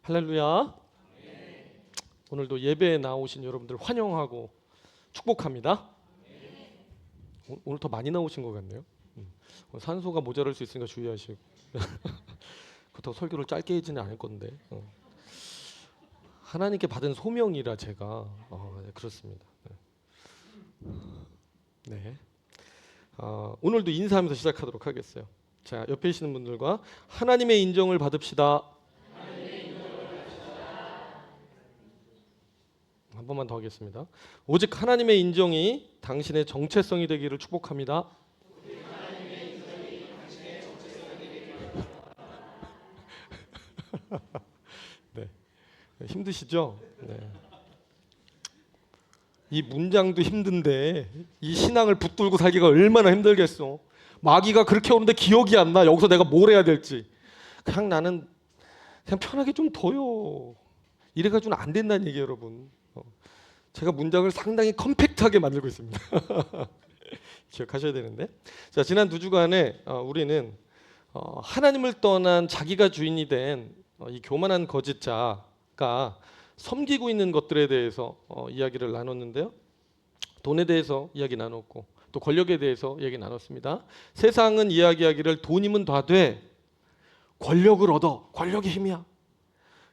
할렐루야. 오늘도 예배에 나오신 여러분들 환영하고 축복합니다. 오늘 더 많이 나오신 것 같네요. 산소가 모자랄 수 있으니까 주의하시고. 그렇다고 설교를 짧게 하지는 않을 건데. 하나님께 받은 소명이라 제가 네, 그렇습니다. 네. 오늘도 인사하면서 시작하도록 하겠어요. 자, 옆에 계시는 분들과 하나님의 인정을 받읍시다. 한 번만 더 하겠습니다. 오직 하나님의 인정이 당신의 정체성이 되기를 축복합니다. 네, 힘드시죠? 네. 이 문장도 힘든데 이 신앙을 붙들고 살기가 얼마나 힘들겠어. 마귀가 그렇게 오는데 기억이 안 나. 여기서 내가 뭘 해야 될지. 그냥 나는 그냥 편하게 좀 둬요. 이래가지고는 안 된다는 얘기예요, 여러분. 제가 문장을 상당히 컴팩트하게 만들고 있습니다. 기억하셔야 되는데. 자, 지난 2주간에 우리는 하나님을 떠난 자기가 주인이 된 이 교만한 거짓자가 섬기고 있는 것들에 대해서 이야기를 나눴는데요. 돈에 대해서 이야기 나눴고 또 권력에 대해서 이야기 나눴습니다. 세상은 이야기하기를 돈이면 다 돼. 권력을 얻어. 권력이 힘이야.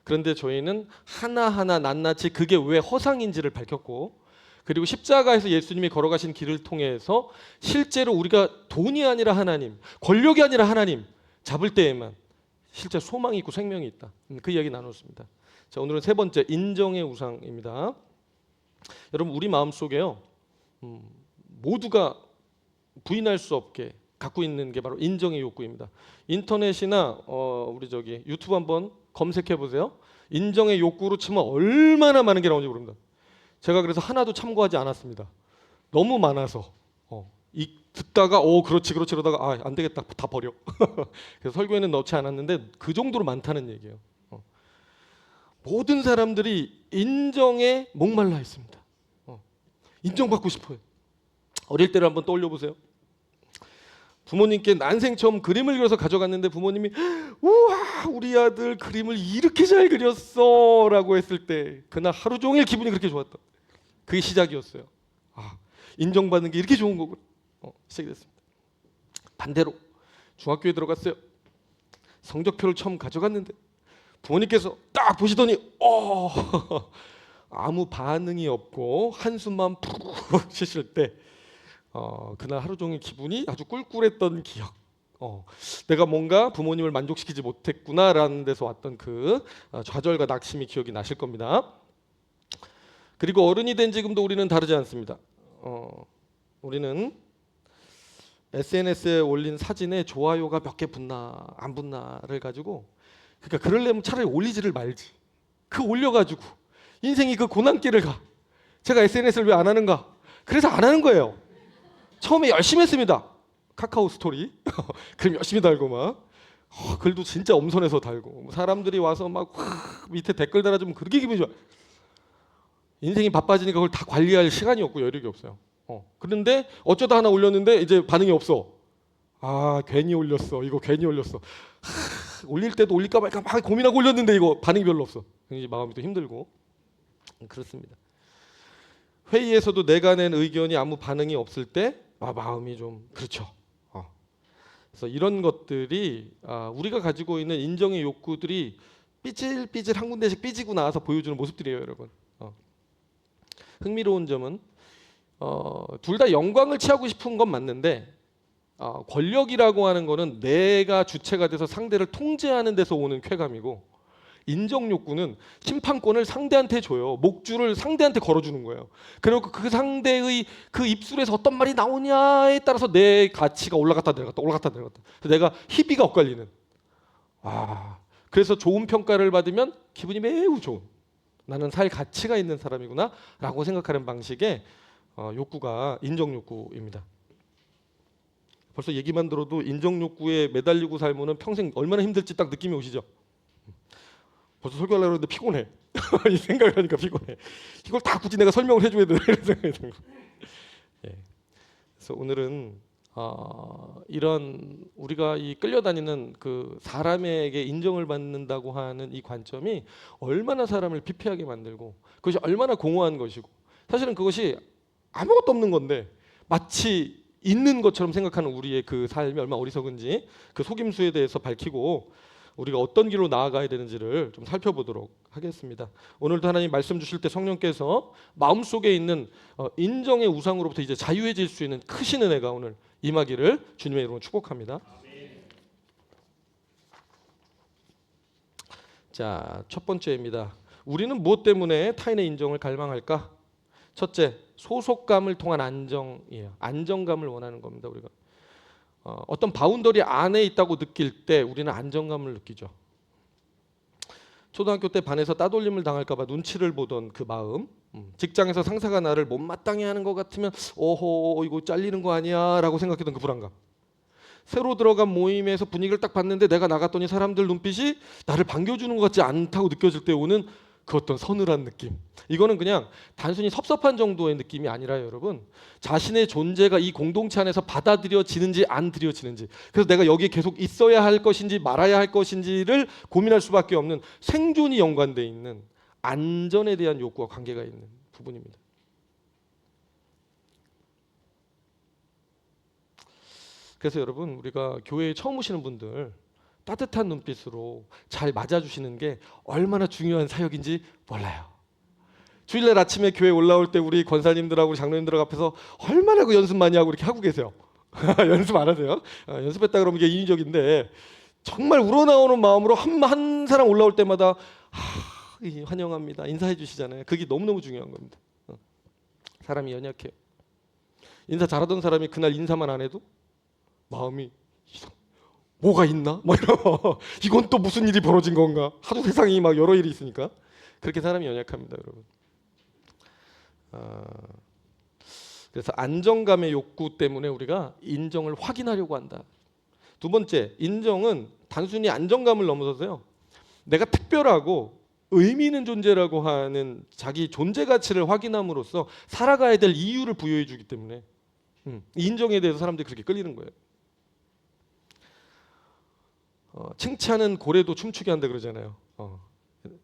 그런데 저희는 하나하나 낱낱이 그게 왜 허상인지를 밝혔고, 그리고 십자가에서 예수님이 걸어가신 길을 통해서 실제로 우리가 돈이 아니라 하나님, 권력이 아니라 하나님 잡을 때에만 실제 소망이 있고 생명이 있다. 그 이야기 나눴습니다. 자, 오늘은 세 번째, 인정의 우상입니다. 여러분, 우리 마음속에요, 모두가 부인할 수 없게 갖고 있는 게 바로 인정의 욕구입니다. 인터넷이나 우리 유튜브 한번 검색해 보세요. 인정의 욕구로 치면 얼마나 많은 게 나오는지 모릅니다. 제가 그래서 하나도 참고하지 않았습니다. 너무 많아서 듣다가 그렇지 이러다가 안 되겠다, 다 버려. 그래서 설교에는 넣지 않았는데 그 정도로 많다는 얘기예요. 모든 사람들이 인정에 목말라 있습니다. 인정받고 싶어요. 어릴 때를 한번 떠올려 보세요. 부모님께 난생 처음 그림을 그려서 가져갔는데 부모님이 우와, 우리 아들 그림을 이렇게 잘 그렸어 라고 했을 때 그날 하루 종일 기분이 그렇게 좋았다. 그게 시작이었어요. 인정받는 게 이렇게 좋은 거구나. 시작이 됐습니다. 반대로 중학교에 들어갔어요. 성적표를 처음 가져갔는데 부모님께서 딱 보시더니 아무 반응이 없고 한숨만 푹 쉬실 때 그날 하루 종일 기분이 아주 꿀꿀했던 기억. 내가 뭔가 부모님을 만족시키지 못했구나라는 데서 왔던 그 좌절과 낙심이 기억이 나실 겁니다. 그리고 어른이 된 지금도 우리는 다르지 않습니다. 우리는 SNS에 올린 사진에 좋아요가 몇 개 붙나 안 붙나를 가지고, 그러니까 그러려면 차라리 올리지를 말지. 그 올려가지고 인생이 그 고난길을 가. 제가 SNS를 왜 안 하는가? 그래서 안 하는 거예요. 처음에 열심히 했습니다. 카카오 스토리 그럼 열심히 달고 막 글도 진짜 엄선해서 달고 사람들이 와서 막 밑에 댓글 달아주면 그렇게 기분이 좋아. 인생이 바빠지니까 그걸 다 관리할 시간이 없고 여력이 없어요. 그런데 어쩌다 하나 올렸는데 이제 반응이 없어. 괜히 올렸어. 이거 괜히 올렸어. 올릴 때도 올릴까 말까 막 고민하고 올렸는데 이거 반응이 별로 없어. 이제 마음이 또 힘들고 그렇습니다. 회의에서도 내가 낸 의견이 아무 반응이 없을 때 마음이 좀 그렇죠. 그래서 이런 것들이 우리가 가지고 있는 인정의 욕구들이 삐질삐질 한 군데씩 삐지고 나와서 보여주는 모습들이에요, 여러분. 흥미로운 점은 둘 다 영광을 취하고 싶은 건 맞는데 권력이라고 하는 거는 내가 주체가 돼서 상대를 통제하는 데서 오는 쾌감이고, 인정 욕구는 심판권을 상대한테 줘요. 목줄을 상대한테 걸어주는 거예요. 그리고 그 상대의 그 입술에서 어떤 말이 나오냐에 따라서 내 가치가 올라갔다 내려갔다 올라갔다 내려갔다. 그래서 내가 희비가 엇갈리는. 그래서 좋은 평가를 받으면 기분이 매우 좋은. 나는 살 가치가 있는 사람이구나 라고 생각하는 방식의 욕구가 인정 욕구입니다. 벌써 얘기만 들어도 인정 욕구에 매달리고 살면은 평생 얼마나 힘들지 딱 느낌이 오시죠? 벌써 설교하려고 했는데 피곤해. 이 생각을 하니까 피곤해. 이걸 다 굳이 내가 설명을 해줘야 되나 이런 생각이 드는 거예요. 그래서 오늘은 이런 우리가 이 끌려다니는 그 사람에게 인정을 받는다고 하는 이 관점이 얼마나 사람을 피폐하게 만들고 그것이 얼마나 공허한 것이고 사실은 그것이 아무것도 없는 건데 마치 있는 것처럼 생각하는 우리의 그 삶이 얼마나 어리석은지 그 속임수에 대해서 밝히고 우리가 어떤 길로 나아가야 되는지를 좀 살펴보도록 하겠습니다. 오늘도 하나님 말씀 주실 때 성령께서 마음속에 있는 인정의 우상으로부터 이제 자유해질 수 있는 크신 은혜가 오늘 임하기를 주님의 이름으로 축복합니다. 자, 첫 번째입니다. 우리는 무엇 때문에 타인의 인정을 갈망할까? 첫째, 소속감을 통한 안정이에요. 안정감을 원하는 겁니다. 우리가 어떤 바운더리 안에 있다고 느낄 때 우리는 안정감을 느끼죠. 초등학교 때 반에서 따돌림을 당할까 봐 눈치를 보던 그 마음, 직장에서 상사가 나를 못마땅해 하는 것 같으면 오호 이거 잘리는 거 아니야 라고 생각했던 그 불안감, 새로 들어간 모임에서 분위기를 딱 봤는데 내가 나갔더니 사람들 눈빛이 나를 반겨주는 것 같지 않다고 느껴질 때 오는 그 어떤 서늘한 느낌, 이거는 그냥 단순히 섭섭한 정도의 느낌이 아니라 여러분 자신의 존재가 이 공동체 안에서 받아들여지는지 안 들여지는지, 그래서 내가 여기에 계속 있어야 할 것인지 말아야 할 것인지를 고민할 수밖에 없는 생존이 연관되어 있는 안전에 대한 욕구와 관계가 있는 부분입니다. 그래서 여러분 우리가 교회에 처음 오시는 분들 따뜻한 눈빛으로 잘 맞아주시는 게 얼마나 중요한 사역인지 몰라요. 주일날 아침에 교회 올라올 때 우리 권사님들하고 장로님들 앞에서 얼마나 그 연습 많이 하고 이렇게 하고 계세요. 연습 안 하세요? 연습했다 그러면 이게 인위적인데 정말 우러나오는 마음으로 한 사람 올라올 때마다 환영합니다 인사해 주시잖아요. 그게 너무너무 중요한 겁니다. 사람이 연약해요. 인사 잘하던 사람이 그날 인사만 안 해도 마음이 뭐가 있나? 뭐 이러고 이건 또 무슨 일이 벌어진 건가? 하도 세상이 막 여러 일이 있으니까 그렇게 사람이 연약합니다, 여러분. 그래서 안정감의 욕구 때문에 우리가 인정을 확인하려고 한다. 두 번째, 인정은 단순히 안정감을 넘어서서요, 내가 특별하고 의미 있는 존재라고 하는 자기 존재 가치를 확인함으로써 살아가야 될 이유를 부여해 주기 때문에 인정에 대해서 사람들이 그렇게 끌리는 거예요. 칭찬은 고래도 춤추게 한다 그러잖아요.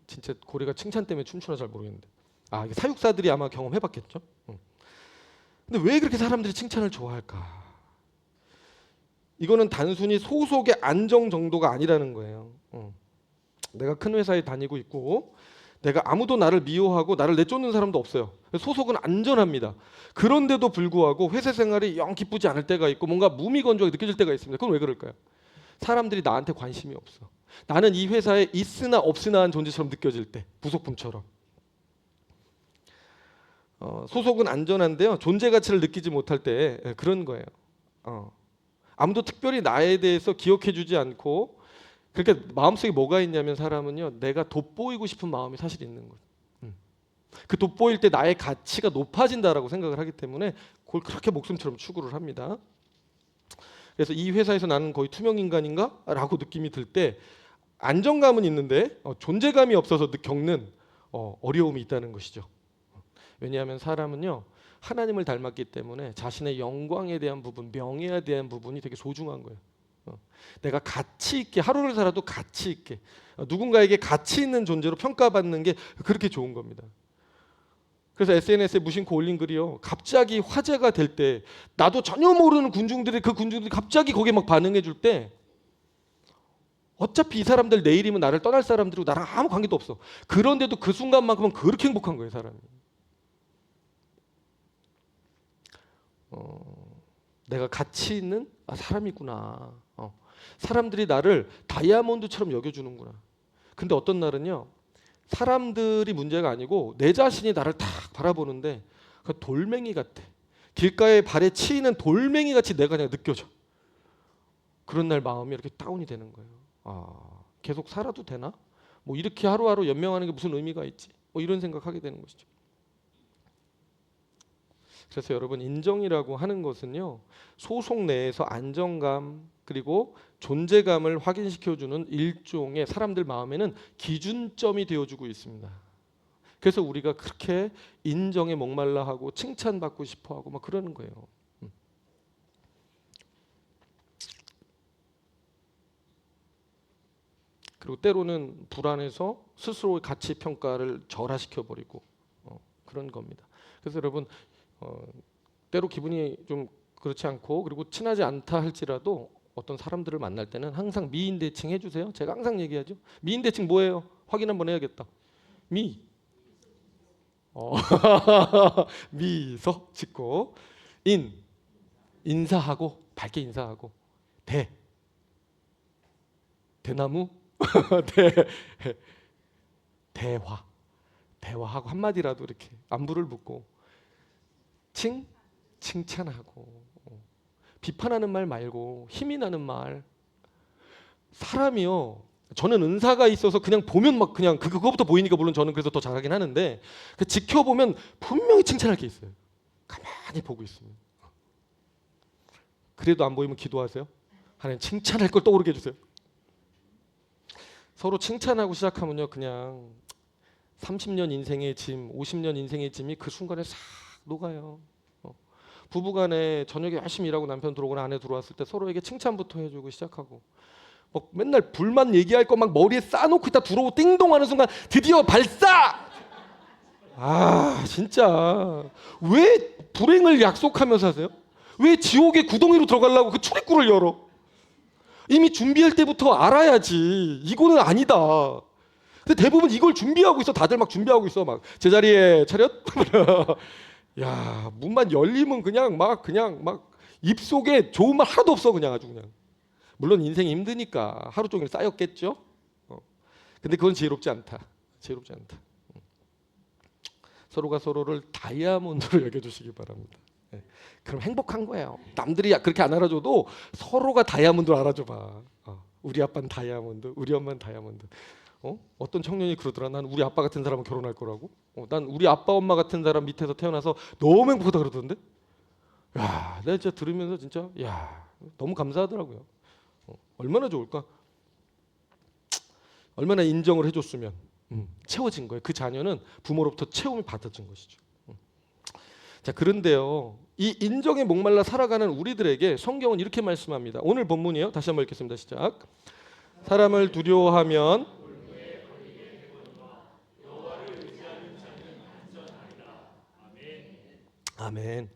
진짜 고래가 칭찬 때문에 춤추나 잘 모르겠는데, 이게 사육사들이 아마 경험해봤겠죠. 근데 왜 그렇게 사람들이 칭찬을 좋아할까? 이거는 단순히 소속의 안정 정도가 아니라는 거예요. 내가 큰 회사에 다니고 있고 내가 아무도 나를 미워하고 나를 내쫓는 사람도 없어요. 소속은 안전합니다. 그런데도 불구하고 회사 생활이 영 기쁘지 않을 때가 있고 뭔가 무미건조하게 느껴질 때가 있습니다. 그건 왜 그럴까요? 사람들이 나한테 관심이 없어. 나는 이 회사에 있으나 없으나 한 존재처럼 느껴질 때, 부속품처럼. 소속은 안전한데요, 존재 가치를 느끼지 못할 때 그런 거예요. 아무도 특별히 나에 대해서 기억해주지 않고, 그렇게 마음속에 뭐가 있냐면 사람은요, 내가 돋보이고 싶은 마음이 사실 있는 거예요. 그 돋보일 때 나의 가치가 높아진다라고 생각을 하기 때문에 그걸 그렇게 목숨처럼 추구를 합니다. 그래서 이 회사에서 나는 거의 투명 인간인가? 라고 느낌이 들 때 안정감은 있는데 존재감이 없어서 겪는 어려움이 있다는 것이죠. 왜냐하면 사람은요, 하나님을 닮았기 때문에 자신의 영광에 대한 부분, 명예에 대한 부분이 되게 소중한 거예요. 내가 가치 있게 하루를 살아도 가치 있게 누군가에게 가치 있는 존재로 평가받는 게 그렇게 좋은 겁니다. 그래서 SNS에 무심코 올린 글이요, 갑자기 화제가 될 때 나도 전혀 모르는 군중들이 갑자기 거기에 막 반응해 줄 때, 어차피 이 사람들 내일이면 나를 떠날 사람들이고 나랑 아무 관계도 없어. 그런데도 그 순간만큼은 그렇게 행복한 거예요, 사람이. 내가 가치 있는 사람이구나. 사람들이 나를 다이아몬드처럼 여겨주는구나. 근데 어떤 날은요, 사람들이 문제가 아니고 내 자신이 나를 딱 바라보는데 그 돌멩이 같아. 길가에 발에 치이는 돌멩이 같이 내가 그냥 느껴져. 그런 날 마음이 이렇게 다운이 되는 거예요. 계속 살아도 되나? 뭐 이렇게 하루하루 연명하는 게 무슨 의미가 있지? 뭐 이런 생각하게 되는 것이죠. 그래서 여러분, 인정이라고 하는 것은요, 소속 내에서 안정감 그리고 존재감을 확인시켜주는 일종의 사람들 마음에는 기준점이 되어주고 있습니다. 그래서 우리가 그렇게 인정에 목말라하고 칭찬받고 싶어하고 막 그러는 거예요. 그리고 때로는 불안해서 스스로의 가치 평가를 절하시켜 버리고 그런 겁니다. 그래서 여러분 때로 기분이 좀 그렇지 않고 그리고 친하지 않다 할지라도 어떤 사람들을 만날 때는 항상 미인 대칭 해주세요. 제가 항상 얘기하죠. 미인 대칭 뭐예요? 확인 한번 해야겠다. 미 미서 짓고 인사하고 밝게 인사하고 대나무 대화하고 한마디라도 이렇게 안부를 묻고 칭찬하고 비판하는 말 말고 힘이 나는 말. 사람이요. 저는 은사가 있어서 그냥 보면 막 그냥 그거부터 보이니까 물론 저는 그래서 더 잘하긴 하는데 지켜보면 분명히 칭찬할 게 있어요. 가만히 보고 있으면. 그래도 안 보이면 기도하세요. 하나님 칭찬할 걸 떠오르게 해주세요. 서로 칭찬하고 시작하면요 그냥 30년 인생의 짐, 50년 인생의 짐이 그 순간에 싹 녹아요. 부부간에 저녁에 열심히 일하고 남편 들어오거나 아내 들어왔을 때 서로에게 칭찬부터 해주고 시작하고 막 맨날 불만 얘기할 거 막 머리에 쌓아놓고 있다 들어오고 띵동하는 순간 드디어 발사! 아 진짜 왜 불행을 약속하면서 하세요? 왜 지옥의 구덩이로 들어가려고 그 출입구를 열어? 이미 준비할 때부터 알아야지 이거는 아니다. 근데 대부분 이걸 준비하고 있어. 다들 막 준비하고 있어. 막 제자리에 차렷. 야 문만 열리면 그냥 막 입속에 좋은 말 하나도 없어. 그냥 아주 그냥. 물론 인생이 힘드니까 하루 종일 쌓였겠죠. 근데 그건 지혜롭지 않다. 지혜롭지 않다. 서로가 서로를 다이아몬드로 여겨주시기 바랍니다. 네. 그럼 행복한 거예요. 남들이 그렇게 안 알아줘도 서로가 다이아몬드로 알아줘봐. 우리 아빠는 다이아몬드, 우리 엄마는 다이아몬드. 어떤 청년이 그러더라. 난 우리 아빠 같은 사람은 결혼할 거라고. 난 우리 아빠 엄마 같은 사람 밑에서 태어나서 너무 행복하다 그러던데. 야, 내가 진짜 들으면서 진짜 야 너무 감사하더라고요. 얼마나 좋을까? 얼마나 인정을 해줬으면 채워진 거예요. 그 자녀는 부모로부터 채움을 받아준 것이죠. 자 그런데요, 이 인정에 목말라 살아가는 우리들에게 성경은 이렇게 말씀합니다. 오늘 본문이요. 다시 한번 읽겠습니다. 시작. 사람을 두려워하면 아멘.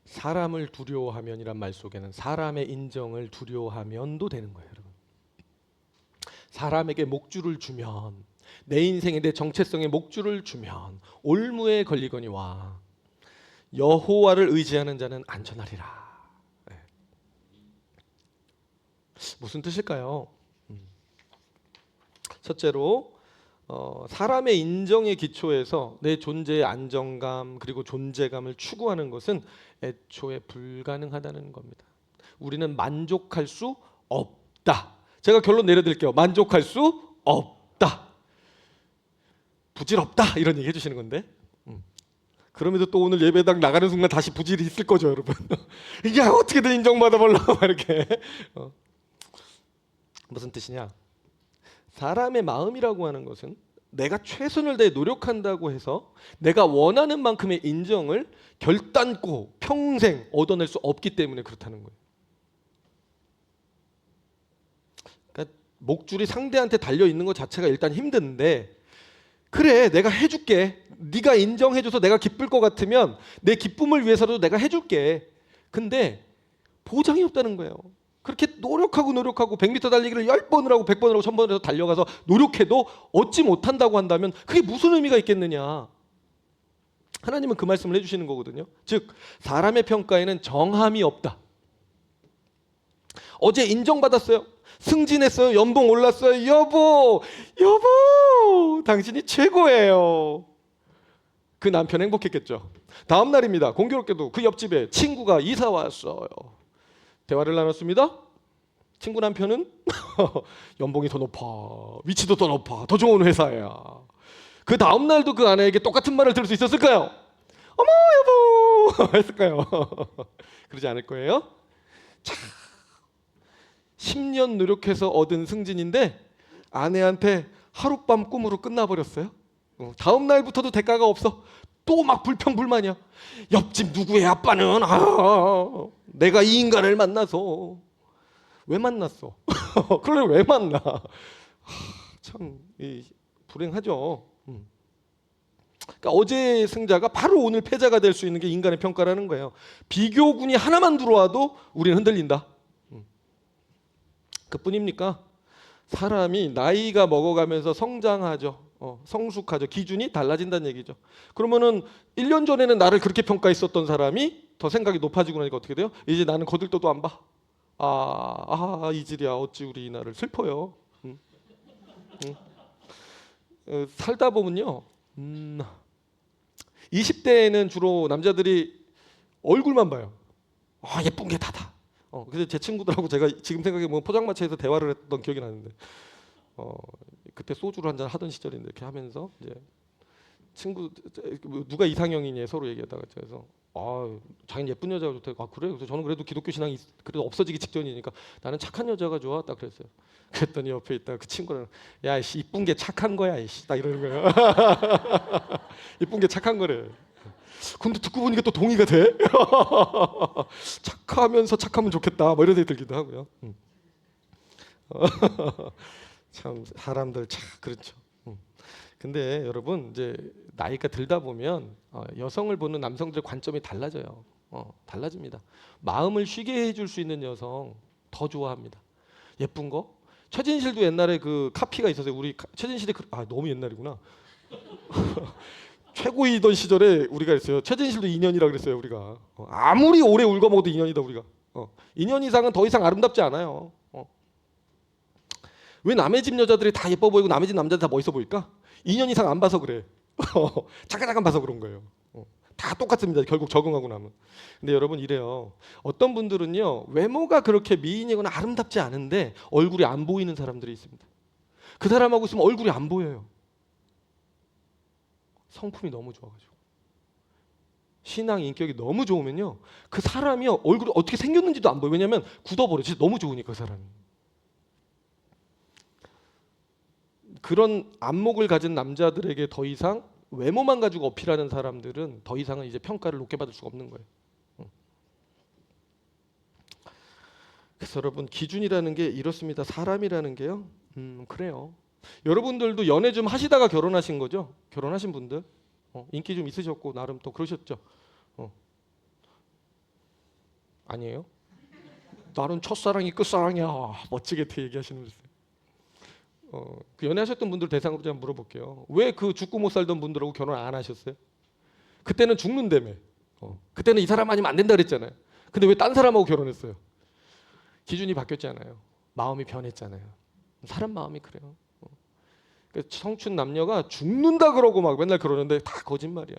사람을 두려워하면이란 말 속에는 사람의 인정을 두려워하면도 되는 거예요, 여러분. 사람에게 목줄을 주면 내 인생에 내 정체성에 목줄을 주면 올무에 걸리거니와 여호와를 의지하는 자는 안전하리라. 네. 무슨 뜻일까요? 첫째로 사람의 인정에 기초해서 내 존재의 안정감 그리고 존재감을 추구하는 것은 애초에 불가능하다는 겁니다. 우리는 만족할 수 없다. 제가 결론 내려드릴게요. 만족할 수 없다. 부질없다 이런 얘기 해주시는 건데 그럼에도 또 오늘 예배당 나가는 순간 다시 부질이 있을 거죠, 여러분. 이게 어떻게든 인정받아 보려고 이렇게 무슨 뜻이냐? 사람의 마음이라고 하는 것은 내가 최선을 다해 노력한다고 해서 내가 원하는 만큼의 인정을 결단코 평생 얻어낼 수 없기 때문에 그렇다는 거예요. 그러니까 목줄이 상대한테 달려 있는 것 자체가 일단 힘든데 그래 내가 해줄게. 네가 인정해줘서 내가 기쁠 것 같으면 내 기쁨을 위해서라도 내가 해줄게. 근데 보장이 없다는 거예요. 그렇게 노력하고 100m 달리기를 10번을 하고 100번을 하고 1000번을 해서 달려가서 노력해도 얻지 못한다고 한다면 그게 무슨 의미가 있겠느냐. 하나님은 그 말씀을 해주시는 거거든요. 즉 사람의 평가에는 정함이 없다. 어제 인정받았어요. 승진했어요. 연봉 올랐어요. 여보 당신이 최고예요. 그 남편 행복했겠죠. 다음 날입니다. 공교롭게도 그 옆집에 친구가 이사 왔어요. 대화를 나눴습니다. 친구 남편은 연봉이 더 높아, 위치도 더 높아, 더 좋은 회사야. 그 다음 날도 그 아내에게 똑같은 말을 들을 수 있었을까요? 어머 여보 했을까요? 그러지 않을 거예요. 자, 10년 노력해서 얻은 승진인데 아내한테 하룻밤 꿈으로 끝나버렸어요. 다음 날부터도 대가가 없어. 또 막 불평불만이야. 옆집 누구의 아빠는 내가 이 인간을 만나서 왜 만났어? 그걸 왜 만나? 참 불행하죠. 그러니까 어제의 승자가 바로 오늘 패자가 될 수 있는 게 인간의 평가라는 거예요. 비교군이 하나만 들어와도 우리는 흔들린다. 그뿐입니까? 사람이 나이가 먹어가면서 성장하죠. 성숙하죠. 기준이 달라진다는 얘기죠. 그러면은 1년 전에는 나를 그렇게 평가했었던 사람이 더 생각이 높아지고 나니까 어떻게 돼요? 이제 나는 거들떠도 안 봐. 이질이야. 어찌 우리 이날을 슬퍼요. 살다 보면요. 20대에는 주로 남자들이 얼굴만 봐요. 예쁜 게 다다. 그래서 제 친구들하고 제가 지금 생각해보면 포장마차에서 대화를 했던 기억이 나는데 그때 소주를 한잔 하던 시절인데 이렇게 하면서 이제 친구 누가 이상형이냐 서로 얘기하다가 그래서 자기는 예쁜 여자가 좋다. 그래? 그래서 저는 그래도 기독교 신앙이 그래도 없어지기 직전이니까 나는 착한 여자가 좋아. 딱 그랬어요. 그랬더니 옆에 있다 그 친구는 야 이씨 이쁜 게 착한 거야 이씨 딱 이러는 거예요. 이쁜 게 착한 거래. 근데 듣고 보니까 또 동의가 돼. 착하면서 착하면 좋겠다. 뭐 이런 생각이 들기도 하고요. 참 사람들 참 그렇죠. 근데 여러분 이제 나이가 들다 보면 여성을 보는 남성들의 관점이 달라져요. 달라집니다. 마음을 쉬게 해줄 수 있는 여성 더 좋아합니다. 예쁜 거. 최진실도 옛날에 그 카피가 있었어요. 우리 최진실이 너무 옛날이구나. 최고이던 시절에 우리가 했어요. 최진실도 2년이라 그랬어요. 우리가 아무리 오래 울고 먹어도 2년이다 우리가. 2년 이상은 더 이상 아름답지 않아요. 왜 남의 집 여자들이 다 예뻐 보이고 남의 집 남자들 다 멋있어 보일까? 2년 이상 안 봐서 그래. 잠깐 봐서 그런 거예요. 다 똑같습니다. 결국 적응하고 나면. 근데 여러분 이래요. 어떤 분들은요 외모가 그렇게 미인이거나 아름답지 않은데 얼굴이 안 보이는 사람들이 있습니다. 그 사람하고 있으면 얼굴이 안 보여요. 성품이 너무 좋아가지고 신앙 인격이 너무 좋으면요 그 사람이 얼굴이 어떻게 생겼는지도 안 보여. 왜냐하면 굳어버려. 진짜 너무 좋으니까 그 사람이. 그런 안목을 가진 남자들에게 더 이상 외모만 가지고 어필하는 사람들은 더 이상은 이제 평가를 높게 받을 수가 없는 거예요. 그래서 여러분 기준이라는 게 이렇습니다. 사람이라는 게요. 그래요. 여러분들도 연애 좀 하시다가 결혼하신 거죠? 결혼하신 분들 인기 좀 있으셨고 나름 또 그러셨죠? 아니에요? 나는 첫사랑이 끝사랑이야. 멋지게 얘기하시는 분 있어요. 그 연애하셨던 분들 대상으로 제가 물어볼게요. 왜 그 죽고 못 살던 분들하고 결혼 안 하셨어요? 그때는 죽는다며. 그때는 이 사람 아니면 안 된다 그랬잖아요. 근데 왜 딴 사람하고 결혼했어요? 기준이 바뀌었잖아요. 마음이 변했잖아요. 사람 마음이 그래요. 청춘 남녀가 죽는다 그러고 막 맨날 그러는데 다 거짓말이야.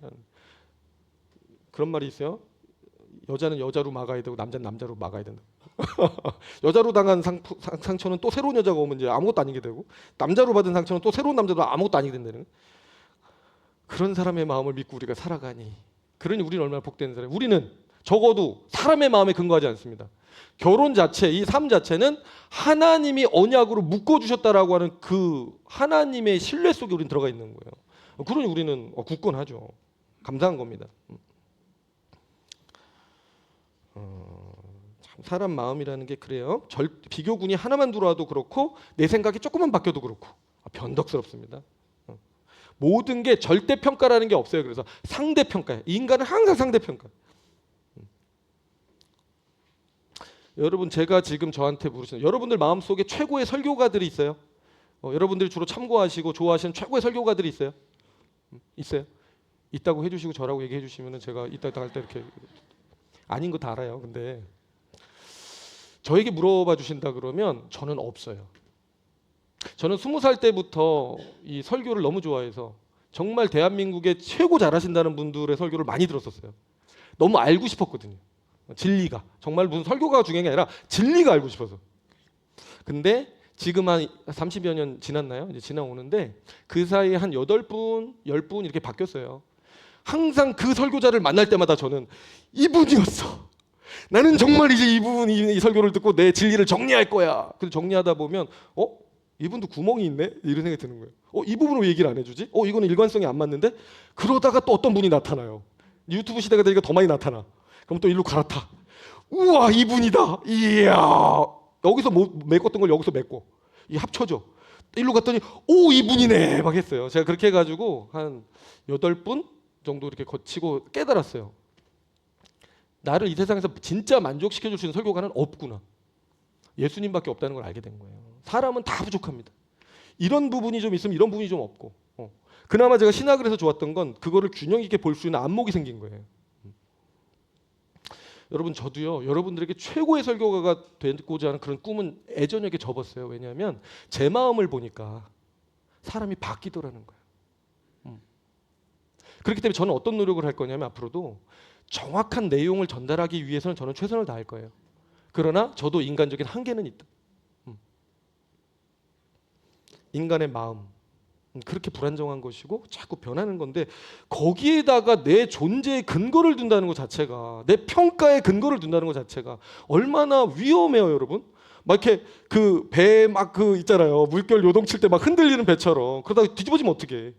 그런 말이 있어요. 여자는 여자로 막아야 되고 남자는 남자로 막아야 된다. 여자로 당한 상처는 또 새로운 여자가 오면 이제 아무것도 아니게 되고 남자로 받은 상처는 또 새로운 남자도 아무것도 아니게 된다는 그런 사람의 마음을 믿고 우리가 살아가니 그러니 우리는 얼마나 복된 사람. 우리는 적어도 사람의 마음에 근거하지 않습니다. 결혼 자체, 이 삶 자체는 하나님이 언약으로 묶어주셨다라고 하는 그 하나님의 신뢰 속에 우리는 들어가 있는 거예요. 그러니 우리는 굳건하죠. 감사한 겁니다. 참 사람 마음이라는 게 그래요. 비교군이 하나만 들어와도 그렇고 내 생각이 조금만 바뀌어도 그렇고 변덕스럽습니다. 모든 게 절대평가라는 게 없어요. 그래서 상대평가예요. 인간은 항상 상대평가. 여러분 제가 지금 저한테 물으시는 여러분들 마음속에 최고의 설교가들이 있어요? 여러분들이 주로 참고하시고 좋아하시는 최고의 설교가들이 있어요? 있어요? 있다고 해주시고 저라고 얘기해 주시면 제가 이따 할 때 이렇게 아닌 거 다 알아요. 근데 저에게 물어봐 주신다 그러면 저는 없어요. 저는 20살 때부터 이 설교를 너무 좋아해서 정말 대한민국의 최고 잘하신다는 분들의 설교를 많이 들었었어요. 너무 알고 싶었거든요. 진리가 정말 무슨 설교가 중요한 게 아니라 진리가 알고 싶어서. 근데 지금 한 30여 년 지났나요? 이제 지나오는데 그 사이에 한 8분, 10분 이렇게 바뀌었어요. 항상 그 설교자를 만날 때마다 저는 이분이었어. 나는 정말 이제 이분이 이 설교를 듣고 내 진리를 정리할 거야. 그래서 정리하다 보면 이분도 구멍이 있네? 이런 생각이 드는 거예요. 이 부분을 왜 얘기를 안 해주지? 이거는 일관성이 안 맞는데? 그러다가 또 어떤 분이 나타나요. 유튜브 시대가 되니까 더 많이 나타나. 그럼 또 일로 갈아타. 우와 이분이다. 이야 여기서 메꿨던 걸 여기서 메꿔. 이게 합쳐져. 일로 갔더니 오, 이분이네 막 했어요. 제가 그렇게 해가지고 한 8분 정도 이렇게 거치고 깨달았어요. 나를 이 세상에서 진짜 만족시켜줄 수 있는 설교가는 없구나. 예수님밖에 없다는 걸 알게 된 거예요. 사람은 다 부족합니다. 이런 부분이 좀 있으면 이런 부분이 좀 없고. 그나마 제가 신학을 해서 좋았던 건 그거를 균형 있게 볼 수 있는 안목이 생긴 거예요. 여러분, 저도요, 여러분들에게 최고의 설교가가 되고자 하는 그런 꿈은 애저녁에 접었어요. 왜냐하면 제 마음을 보니까 사람이 바뀌더라는 거예요. 그렇기 때문에 저는 어떤 노력을 할 거냐면 앞으로도 정확한 내용을 전달하기 위해서는 저는 최선을 다할 거예요. 그러나 저도 인간적인 한계는 있다. 인간의 마음, 그렇게 불안정한 것이고 자꾸 변하는 건데, 거기에다가 내 존재의 근거를 둔다는 것 자체가, 내 평가의 근거를 둔다는 것 자체가 얼마나 위험해요, 여러분. 막 이렇게 그 배 막 그 있잖아요, 물결 요동칠 때 막 흔들리는 배처럼. 그러다가 뒤집어지면 어떡해.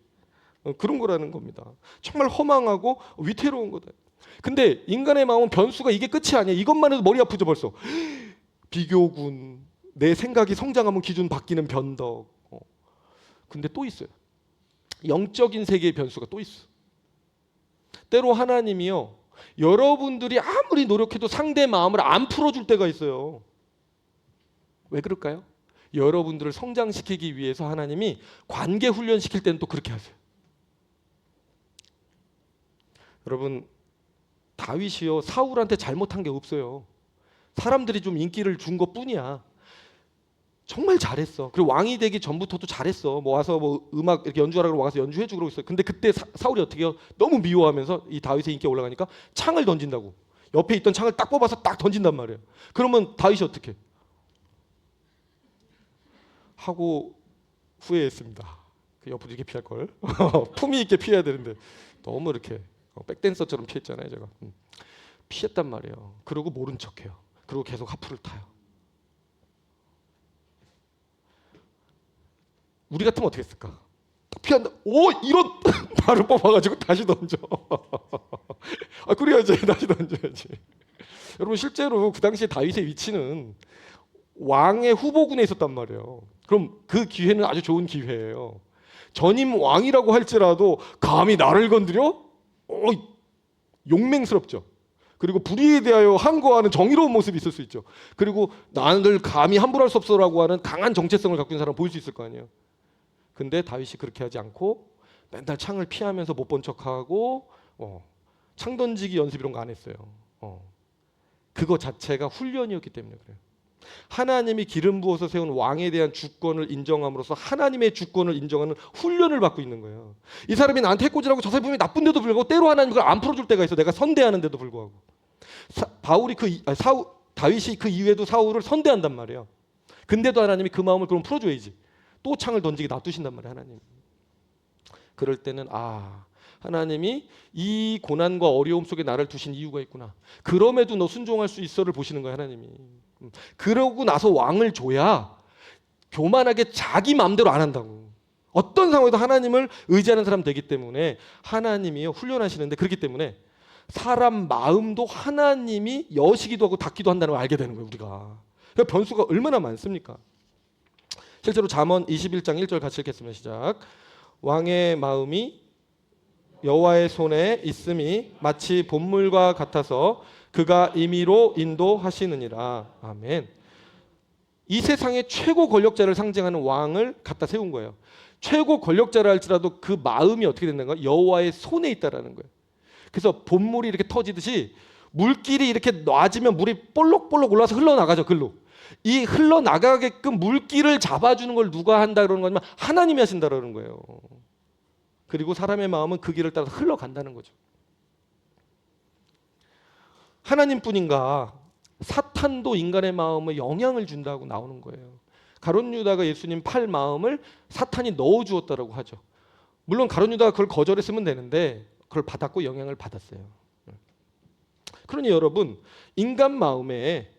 그런 거라는 겁니다. 정말 허망하고 위태로운 거다. 근데 인간의 마음은 변수가 이게 끝이 아니야. 이것만 해도 머리 아프죠 벌써. 비교군, 내 생각이 성장하면 기준 바뀌는 변덕. 근데 또 있어요. 영적인 세계의 변수가 또 있어. 때로 하나님이요, 여러분들이 아무리 노력해도 상대 마음을 안 풀어줄 때가 있어요. 왜 그럴까요? 여러분들을 성장시키기 위해서 하나님이 관계 훈련시킬 때는 또 그렇게 하세요. 여러분, 다윗이요, 사울한테 잘못한 게 없어요. 사람들이 좀 인기를 준 것뿐이야. 정말 잘했어. 그리고 왕이 되기 전부터도 잘했어. 뭐 와서 뭐 음악 이렇게 연주하라고 와서 연주해주고 그러고 있어요. 근데 그때 사울이 어떻게 해요? 너무 미워하면서 이 다윗의 인기가 올라가니까 창을 던진다고. 옆에 있던 창을 딱 뽑아서 딱 던진단 말이에요. 그러면 다윗이 어떻게 하고 후회했습니다. 그 옆으로 이렇게 피할 걸. 품위 있게 피해야 되는데 너무 이렇게 백댄서처럼 피했잖아요, 제가. 피했단 말이에요. 그러고 모른 척해요. 그리고 계속 하프를 타요. 우리 같으면 어떻게 했을까? 피한다. 오, 이런 바로 뽑아가지고 다시 던져. 그래야지, 다시 던져야지. 여러분, 실제로 그 당시에 다윗의 위치는 왕의 후보군에 있었단 말이에요. 그럼 그 기회는 아주 좋은 기회예요. 전임 왕이라고 할지라도 감히 나를 건드려? 용맹스럽죠. 그리고 불의에 대하여 항거하는 정의로운 모습이 있을 수 있죠. 그리고 나를 감히 함부로 할 수 없어라고 하는 강한 정체성을 갖고 있는 사람 보일 수 있을 거 아니에요. 근데 다윗이 그렇게 하지 않고 맨날 창을 피하면서 못 본 척하고 창 던지기 연습 이런 거 안 했어요. 그거 자체가 훈련이었기 때문에 그래요. 하나님이 기름 부어서 세운 왕에 대한 주권을 인정함으로써 하나님의 주권을 인정하는 훈련을 받고 있는 거예요. 이 사람이 나한테 해코지라고 저 사람이 나쁜데도 불구하고 때로 하나님 그걸 안 풀어줄 때가 있어. 내가 선대하는데도 불구하고. 다윗이 그 이후에도 사울을 선대한단 말이에요. 근데도 하나님이 그 마음을 그럼 풀어줘야지. 또 창을 던지게 놔두신단 말이에요, 하나님. 그럴 때는 하나님이 이 고난과 어려움 속에 나를 두신 이유가 있구나. 그럼에도 너 순종할 수 있어를 보시는 거예요, 하나님이. 그러고 나서 왕을 줘야 교만하게 자기 마음대로 안 한다고. 어떤 상황에도 하나님을 의지하는 사람 되기 때문에 하나님이요 훈련하시는데, 그렇기 때문에 사람 마음도 하나님이 여시기도 하고 닫기도 한다는 걸 알게 되는 거예요, 우리가. 그러니까 변수가 얼마나 많습니까? 실제로 잠언 21장 1절 같이 읽겠습니다. 시작. 왕의 마음이 여호와의 손에 있음이 마치 봇물과 같아서 그가 임의로 인도하시느니라. 아멘. 이 세상의 최고 권력자를 상징하는 왕을 갖다 세운 거예요. 최고 권력자라 할지라도 그 마음이 어떻게 된다는 거예요? 여호와의 손에 있다라는 거예요. 그래서 봇물이 이렇게 터지듯이 물길이 이렇게 놔지면 물이 볼록볼록 올라와서 흘러나가죠, 글로. 이 흘러나가게끔 물길을 잡아주는 걸 누가 한다 그러는 거냐면 하나님이 하신다라는 거예요. 그리고 사람의 마음은 그 길을 따라서 흘러간다는 거죠. 하나님뿐인가 사탄도 인간의 마음에 영향을 준다고 나오는 거예요. 가룟 유다가 예수님 팔 마음을 사탄이 넣어주었다라고 하죠. 물론 가룟 유다가 그걸 거절했으면 되는데 그걸 받았고 영향을 받았어요. 그러니 여러분, 인간 마음에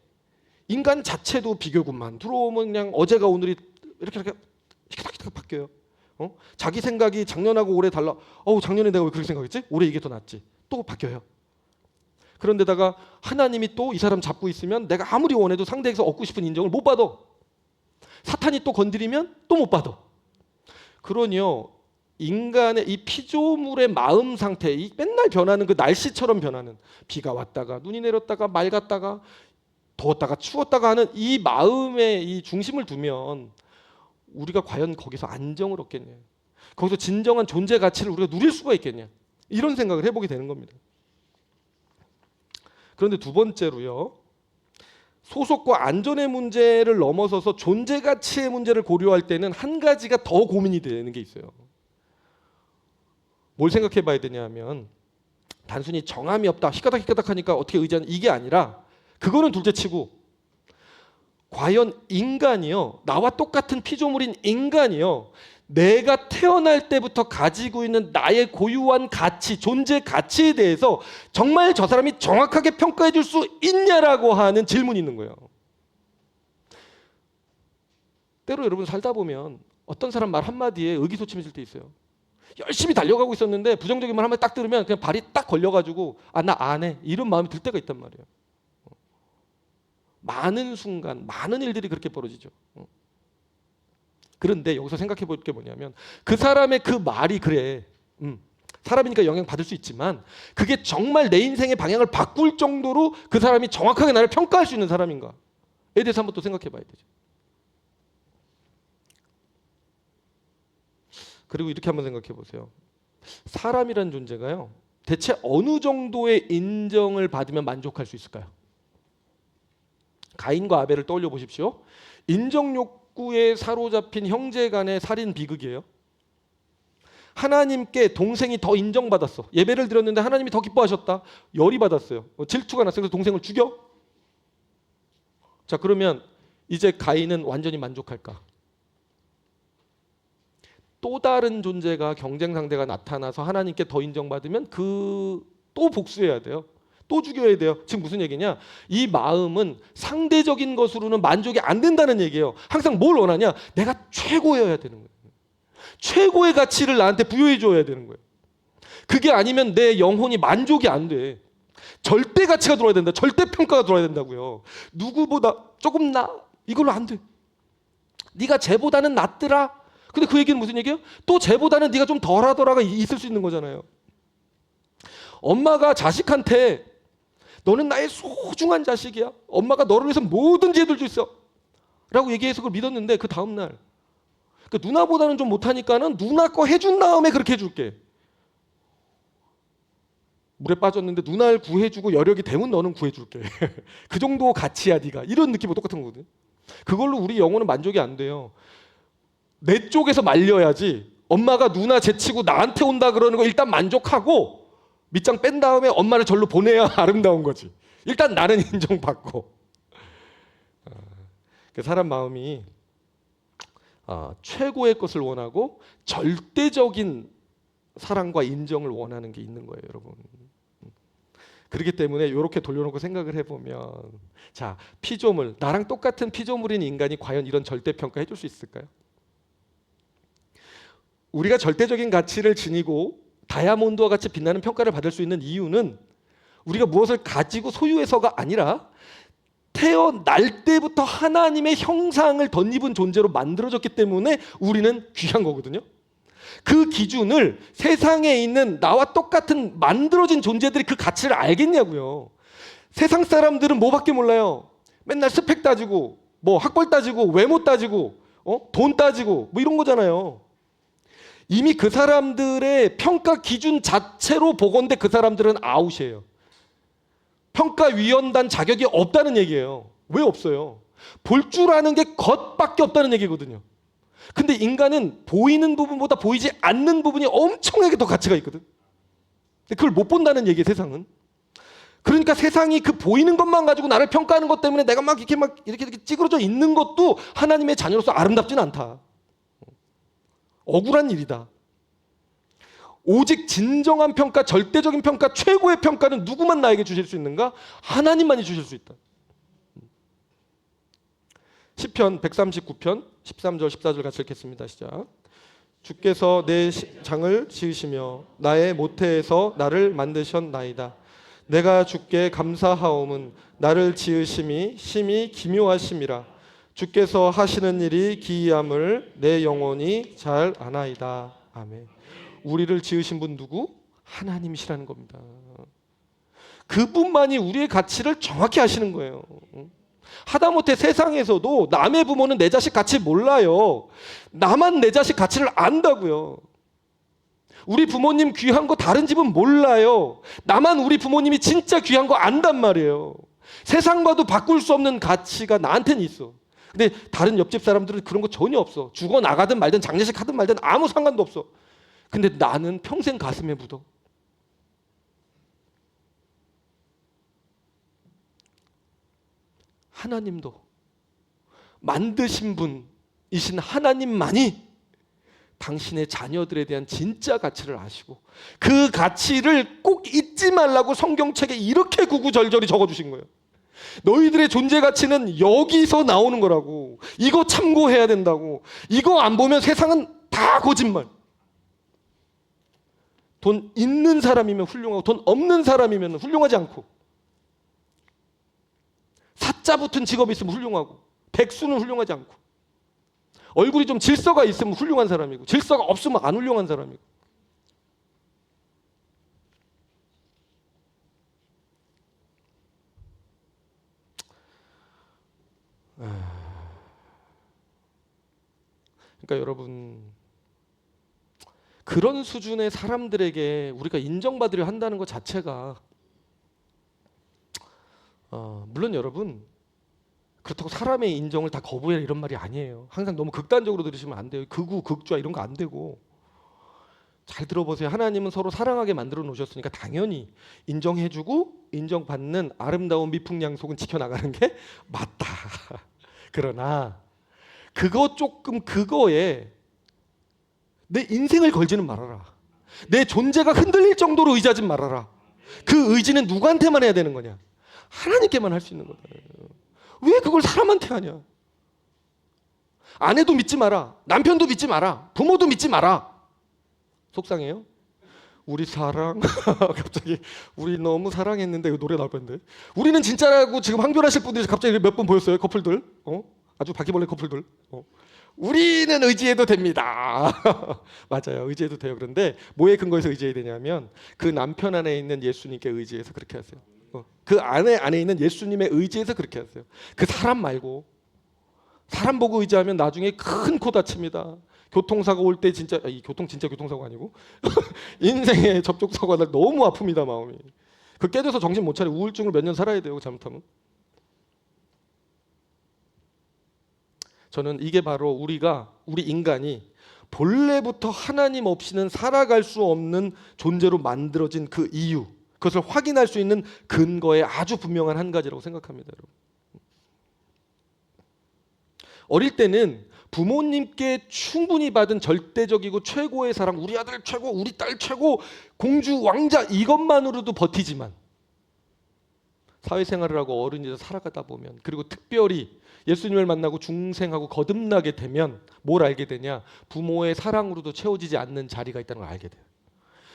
인간 자체도 비교군만 들어오면 그냥 어제가 오늘이 이렇게 바뀌어요. 자기 생각이 작년하고 올해 달라. 작년에 내가 왜 그렇게 생각했지? 올해 이게 더 낫지. 또 바뀌어요. 그런데다가 하나님이 또 이 사람 잡고 있으면 내가 아무리 원해도 상대에서 얻고 싶은 인정을 못 받아. 사탄이 또 건드리면 또 못 받아. 그러니요, 인간의 이 피조물의 마음 상태, 이 맨날 변하는 그 날씨처럼 변하는, 비가 왔다가 눈이 내렸다가 맑았다가 더웠다가 추웠다가 하는 이 마음의 이 중심을 두면 우리가 과연 거기서 안정을 얻겠냐, 거기서 진정한 존재 가치를 우리가 누릴 수가 있겠냐, 이런 생각을 해보게 되는 겁니다. 그런데 두 번째로요, 소속과 안전의 문제를 넘어서서 존재 가치의 문제를 고려할 때는 한 가지가 더 고민이 되는 게 있어요. 뭘 생각해 봐야 되냐면, 단순히 정함이 없다, 희까닥 하니까 어떻게 의지하는, 이게 아니라, 그거는 둘째치고 과연 인간이요, 나와 똑같은 피조물인 인간이요, 내가 태어날 때부터 가지고 있는 나의 고유한 가치, 존재 가치에 대해서 정말 저 사람이 정확하게 평가해 줄 수 있냐라고 하는 질문이 있는 거예요. 때로 여러분 살다 보면 어떤 사람 말 한마디에 의기소침해질 때 있어요. 열심히 달려가고 있었는데 부정적인 말 한마디 딱 들으면 그냥 발이 딱 걸려가지고 나 안 해, 이런 마음이 들 때가 있단 말이에요. 많은 순간, 많은 일들이 그렇게 벌어지죠. 그런데 여기서 생각해 볼 게 뭐냐면, 그 사람의 그 말이, 그래, 사람이니까 영향 받을 수 있지만 그게 정말 내 인생의 방향을 바꿀 정도로 그 사람이 정확하게 나를 평가할 수 있는 사람인가에 대해서 한번 또 생각해 봐야 되죠. 그리고 이렇게 한번 생각해 보세요. 사람이란 존재가요, 대체 어느 정도의 인정을 받으면 만족할 수 있을까요? 가인과 아벨을 떠올려 보십시오. 인정 욕구에 사로잡힌 형제 간의 살인 비극이에요. 하나님께 동생이 더 인정받았어. 예배를 드렸는데 하나님이 더 기뻐하셨다. 열이 받았어요. 질투가 났어요. 그래서 동생을 죽여. 자, 그러면 이제 가인은 완전히 만족할까? 또 다른 존재가, 경쟁 상대가 나타나서 하나님께 더 인정받으면 또 복수해야 돼요. 또 죽여야 돼요. 지금 무슨 얘기냐? 이 마음은 상대적인 것으로는 만족이 안 된다는 얘기예요. 항상 뭘 원하냐? 내가 최고여야 되는 거예요. 최고의 가치를 나한테 부여해 줘야 되는 거예요. 그게 아니면 내 영혼이 만족이 안 돼. 절대 가치가 들어야 된다. 절대 평가가 들어야 된다고요. 누구보다 조금 이걸로 안 돼. 네가 쟤보다는 낫더라. 근데 그 얘기는 무슨 얘기예요? 또 쟤보다는 네가 좀 덜하더라가 있을 수 있는 거잖아요. 엄마가 자식한테 너는 나의 소중한 자식이야, 엄마가 너를 위해서 뭐든지 해줄 수 있어 라고 얘기해서 그걸 믿었는데, 그 다음날 누나보다는 좀 못하니까는 누나 거 해준 다음에 그렇게 해줄게. 물에 빠졌는데 누나를 구해주고 여력이 되면 너는 구해줄게. 그 정도 가치야 네가. 이런 느낌과 똑같은 거거든. 그걸로 우리 영혼은 만족이 안 돼요. 내 쪽에서 말려야지. 엄마가 누나 제치고 나한테 온다 그러는 거 일단 만족하고 밑장 뺀 다음에 엄마를 절로 보내야 아름다운 거지. 일단 나는 인정받고. 사람 마음이 최고의 것을 원하고 절대적인 사랑과 인정을 원하는 게 있는 거예요, 여러분. 그렇기 때문에 이렇게 돌려놓고 생각을 해보면, 자, 피조물, 나랑 똑같은 피조물인 인간이 과연 이런 절대평가 해줄 수 있을까요? 우리가 절대적인 가치를 지니고 다이아몬드와 같이 빛나는 평가를 받을 수 있는 이유는 우리가 무엇을 가지고 소유해서가 아니라 태어날 때부터 하나님의 형상을 덧입은 존재로 만들어졌기 때문에 우리는 귀한 거거든요. 그 기준을 세상에 있는 나와 똑같은 만들어진 존재들이 그 가치를 알겠냐고요. 세상 사람들은 뭐밖에 몰라요. 맨날 스펙 따지고, 뭐 학벌 따지고, 외모 따지고, 돈 따지고, 뭐 이런 거잖아요. 이미 그 사람들의 평가 기준 자체로 보건대 그 사람들은 아웃이에요. 평가위원단 자격이 없다는 얘기예요. 왜 없어요? 볼 줄 아는 게 겉밖에 없다는 얘기거든요. 근데 인간은 보이는 부분보다 보이지 않는 부분이 엄청나게 더 가치가 있거든. 그걸 못 본다는 얘기예요, 세상은. 그러니까 세상이 그 보이는 것만 가지고 나를 평가하는 것 때문에 내가 막 이렇게 찌그러져 있는 것도 하나님의 자녀로서 아름답진 않다. 억울한 일이다. 오직 진정한 평가, 절대적인 평가, 최고의 평가는 누구만 나에게 주실 수 있는가? 하나님만이 주실 수 있다. 시편 139편 13절 14절 같이 읽겠습니다. 시작. 주께서 내 장을 지으시며 나의 모태에서 나를 만드셨나이다. 내가 주께 감사하옴은 나를 지으심이 심히 기묘하심이라. 주께서 하시는 일이 기이함을 내 영혼이 잘 아나이다. 아멘. 우리를 지으신 분 누구? 하나님이시라는 겁니다. 그분만이 우리의 가치를 정확히 아시는 거예요. 하다못해 세상에서도 남의 부모는 내 자식 가치 몰라요. 나만 내 자식 가치를 안다고요. 우리 부모님 귀한 거 다른 집은 몰라요. 나만 우리 부모님이 진짜 귀한 거 안단 말이에요. 세상과도 바꿀 수 없는 가치가 나한테는 있어. 근데 다른 옆집 사람들은 그런 거 전혀 없어. 죽어 나가든 말든 장례식 하든 말든 아무 상관도 없어. 근데 나는 평생 가슴에 묻어. 하나님도 만드신 분이신 하나님만이 당신의 자녀들에 대한 진짜 가치를 아시고 그 가치를 꼭 잊지 말라고 성경책에 이렇게 구구절절히 적어주신 거예요. 너희들의 존재 가치는 여기서 나오는 거라고. 이거 참고해야 된다고. 이거 안 보면 세상은 다 거짓말. 돈 있는 사람이면 훌륭하고 돈 없는 사람이면 훌륭하지 않고, 사자 붙은 직업이 있으면 훌륭하고 백수는 훌륭하지 않고, 얼굴이 좀 질서가 있으면 훌륭한 사람이고 질서가 없으면 안 훌륭한 사람이고. 그러니까 여러분, 그런 수준의 사람들에게 우리가 인정받으려 한다는 것 자체가 물론 여러분 그렇다고 사람의 인정을 다 거부해라 이런 말이 아니에요. 항상 너무 극단적으로 들으시면 안 돼요. 극우, 극좌 이런 거 안 되고. 잘 들어보세요. 하나님은 서로 사랑하게 만들어 놓으셨으니까 당연히 인정해주고 인정받는 아름다운 미풍양속은 지켜나가는 게 맞다. 그러나 그거에 내 인생을 걸지는 말아라. 내 존재가 흔들릴 정도로 의지하지 말아라. 그 의지는 누구한테만 해야 되는 거냐? 하나님께만 할 수 있는 거다. 왜 그걸 사람한테 하냐? 아내도 믿지 마라. 남편도 믿지 마라. 부모도 믿지 마라. 속상해요? 우리 사랑 갑자기 우리 너무 사랑했는데 이거 노래 나올 뻔했는데. 우리는 진짜라고 지금 항변하실 분들이 갑자기 몇 분 보였어요. 커플들. 아주 바퀴벌레 커플들. 우리는 의지해도 됩니다. 맞아요. 의지해도 돼요. 그런데 뭐에 근거해서 의지해야 되냐면 그 남편 안에 있는 예수님께 의지해서 그렇게 하세요. 그 안에 있는 예수님의 의지에서 그렇게 하세요. 그 사람 말고. 사람 보고 의지하면 나중에 큰 코 다칩니다. 교통사고 올 때 진짜 진짜 교통사고 아니고 인생의 접촉사고가 날 너무 아픕니다. 마음이. 그 깨져서 정신 못 차려. 우울증을 몇 년 살아야 돼요. 잘못하면. 저는 이게 바로 우리 인간이 본래부터 하나님 없이는 살아갈 수 없는 존재로 만들어진 그 이유, 그것을 확인할 수 있는 근거의 아주 분명한 한 가지라고 생각합니다. 여러분. 어릴 때는 부모님께 충분히 받은 절대적이고 최고의 사랑, 우리 아들 최고, 우리 딸 최고, 공주, 왕자 이것만으로도 버티지만 사회생활을 하고 어른이 돼서 살아가다 보면, 그리고 특별히 예수님을 만나고 중생하고 거듭나게 되면 뭘 알게 되냐? 부모의 사랑으로도 채워지지 않는 자리가 있다는 걸 알게 돼요.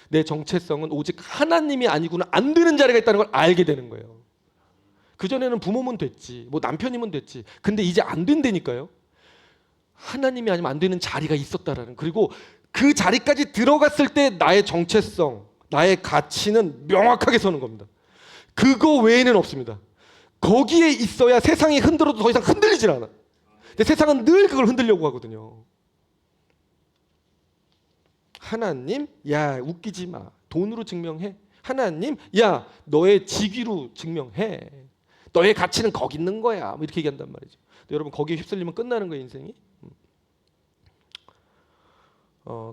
내 정체성은 오직 하나님이 아니구나 안 되는 자리가 있다는 걸 알게 되는 거예요. 그전에는 부모면 됐지, 뭐 남편이면 됐지. 근데 이제 안 된다니까요. 하나님이 아니면 안 되는 자리가 있었다라는. 그리고 그 자리까지 들어갔을 때 나의 정체성, 나의 가치는 명확하게 서는 겁니다. 그거 외에는 없습니다. 거기에 있어야 세상이 흔들어도 더 이상 흔들리질 않아. 근데 세상은 늘 그걸 흔들려고 하거든요. 하나님, 야 웃기지 마. 돈으로 증명해. 하나님, 야 너의 직위로 증명해. 너의 가치는 거기 있는 거야. 뭐 이렇게 얘기한단 말이죠. 여러분 거기에 휩쓸리면 끝나는 거예요, 인생이.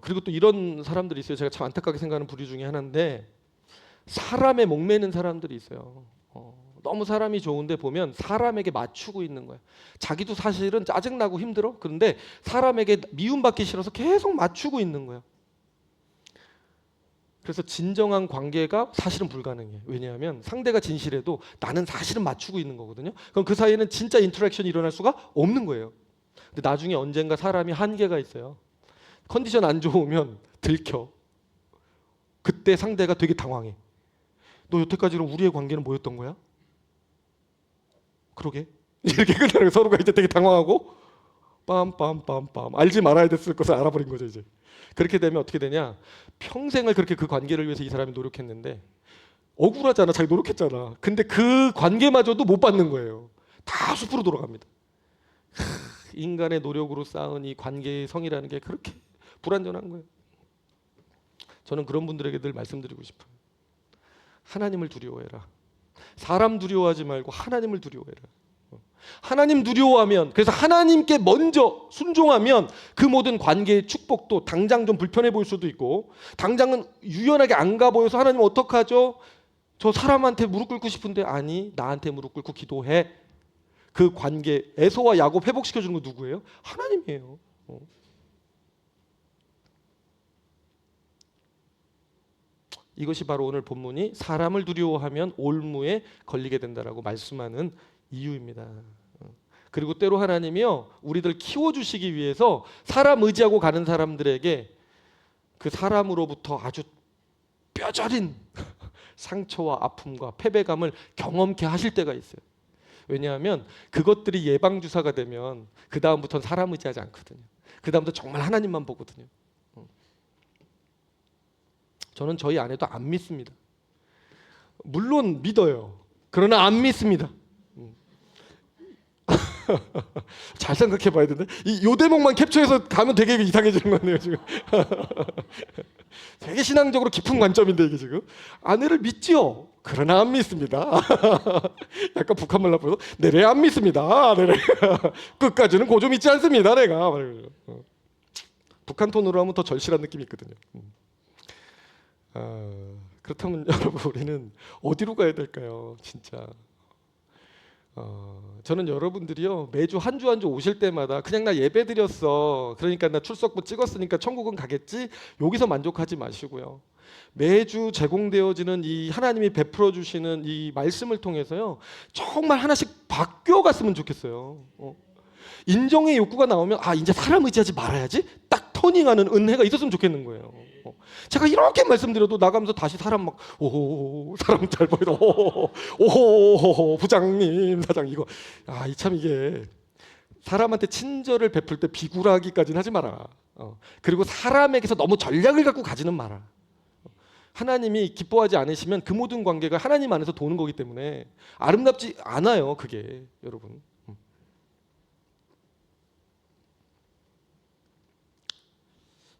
그리고 또 이런 사람들이 있어요. 제가 참 안타깝게 생각하는 부류 중에 하나인데, 사람에 목매는 사람들이 있어요. 너무 사람이 좋은데 보면 사람에게 맞추고 있는 거야. 자기도 사실은 짜증나고 힘들어. 그런데 사람에게 미움받기 싫어서 계속 맞추고 있는 거야. 그래서 진정한 관계가 사실은 불가능해. 왜냐하면 상대가 진실해도 나는 사실은 맞추고 있는 거거든요. 그럼 그 사이에는 진짜 인터랙션이 일어날 수가 없는 거예요. 근데 나중에 언젠가 사람이 한계가 있어요. 컨디션 안 좋으면 들켜. 그때 상대가 되게 당황해. 너 여태까지는 우리의 관계는 뭐였던 거야? 그러게. 이렇게 끝나는 거야. 서로가 이제 되게 당황하고 빰빰빰빰 알지 말아야 됐을 것을 알아버린 거죠 이제. 그렇게 되면 어떻게 되냐? 평생을 그렇게 그 관계를 위해서 이 사람이 노력했는데 억울하잖아. 자기 노력했잖아. 근데 그 관계마저도 못 받는 거예요. 다 숲으로 돌아갑니다. 인간의 노력으로 쌓은 이 관계의 성이라는 게 그렇게 불완전한 거예요. 저는 그런 분들에게 늘 말씀드리고 싶어요. 하나님을 두려워해라. 사람 두려워하지 말고 하나님을 두려워해라. 하나님 두려워하면, 그래서 하나님께 먼저 순종하면 그 모든 관계의 축복도 당장 좀 불편해 보일 수도 있고, 당장은 유연하게 안 가 보여서 하나님 어떡하죠? 저 사람한테 무릎 꿇고 싶은데, 아니 나한테 무릎 꿇고 기도해. 그 관계, 에서와 야곱 회복시켜 주는 거 누구예요? 하나님이에요. 이것이 바로 오늘 본문이 사람을 두려워하면 올무에 걸리게 된다라고 말씀하는 이유입니다. 그리고 때로 하나님이요, 우리들 키워주시기 위해서 사람 의지하고 가는 사람들에게 그 사람으로부터 아주 뼈저린 상처와 아픔과 패배감을 경험케 하실 때가 있어요. 왜냐하면 그것들이 예방주사가 되면 그 다음부터는 사람 의지하지 않거든요. 그 다음부터 정말 하나님만 보거든요. 저는 저희 아내도 안 믿습니다. 물론 믿어요. 그러나 안 믿습니다. 잘 생각해 봐야 되는데 요 대목만 캡처해서 가면 되게 이상해지는 거네요 지금. 되게 신앙적으로 깊은 관점인데 이게 지금. 아내를 믿지요. 그러나 안 믿습니다. 약간 북한말 나쁘서 내래 안 믿습니다. 내래 끝까지는 고조 믿지 않습니다. 내가 북한 톤으로 하면 더 절실한 느낌이 있거든요. 그렇다면 여러분 우리는 어디로 가야 될까요? 진짜. 저는 여러분들이요 매주 한 주 한 주 오실 때마다 그냥 나 예배 드렸어, 그러니까 나 출석부 찍었으니까 천국은 가겠지, 여기서 만족하지 마시고요. 매주 제공되어지는 이 하나님이 베풀어 주시는 이 말씀을 통해서요 정말 하나씩 바뀌어갔으면 좋겠어요. 인정의 욕구가 나오면 아 이제 사람 의지하지 말아야지, 딱 터닝하는 은혜가 있었으면 좋겠는 거예요. 제가 이렇게 말씀드려도 나가면서 다시 사람 막 오호 사람 잘 보이다 오호 부장님 사장 이거 참 이게 사람한테 친절을 베풀 때 비굴하기까지는 하지 마라. 그리고 사람에게서 너무 전략을 갖고 가지는 마라. 하나님이 기뻐하지 않으시면 그 모든 관계가 하나님 안에서 도는 거기 때문에 아름답지 않아요 그게 여러분.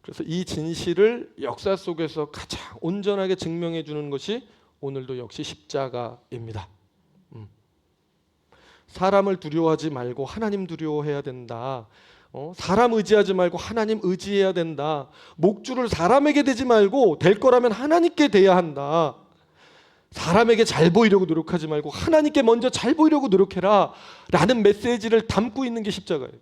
그래서 이 진실을 역사 속에서 가장 온전하게 증명해 주는 것이 오늘도 역시 십자가입니다. 사람을 두려워하지 말고 하나님 두려워해야 된다. 사람 의지하지 말고 하나님 의지해야 된다. 목줄을 사람에게 대지 말고 될 거라면 하나님께 대야 한다. 사람에게 잘 보이려고 노력하지 말고 하나님께 먼저 잘 보이려고 노력해라 라는 메시지를 담고 있는 게 십자가예요.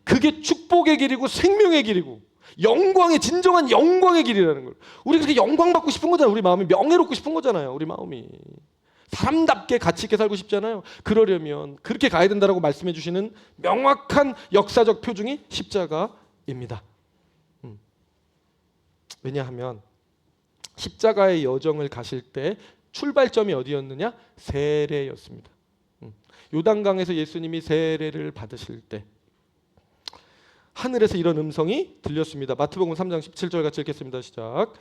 그게 축복의 길이고 생명의 길이고 영광의 진정한 영광의 길이라는 걸. 우리 그렇게 영광 받고 싶은 거잖아요. 우리 마음이 명예롭고 싶은 거잖아요. 우리 마음이 사람답게 가치 있게 살고 싶잖아요. 그러려면 그렇게 가야 된다라고 말씀해 주시는 명확한 역사적 표징이 십자가입니다. 왜냐하면 십자가의 여정을 가실 때 출발점이 어디였느냐? 세례였습니다. 요단강에서 예수님이 세례를 받으실 때 하늘에서 이런 음성이 들렸습니다. 마태복음 3장 17절 같이 읽겠습니다. 시작.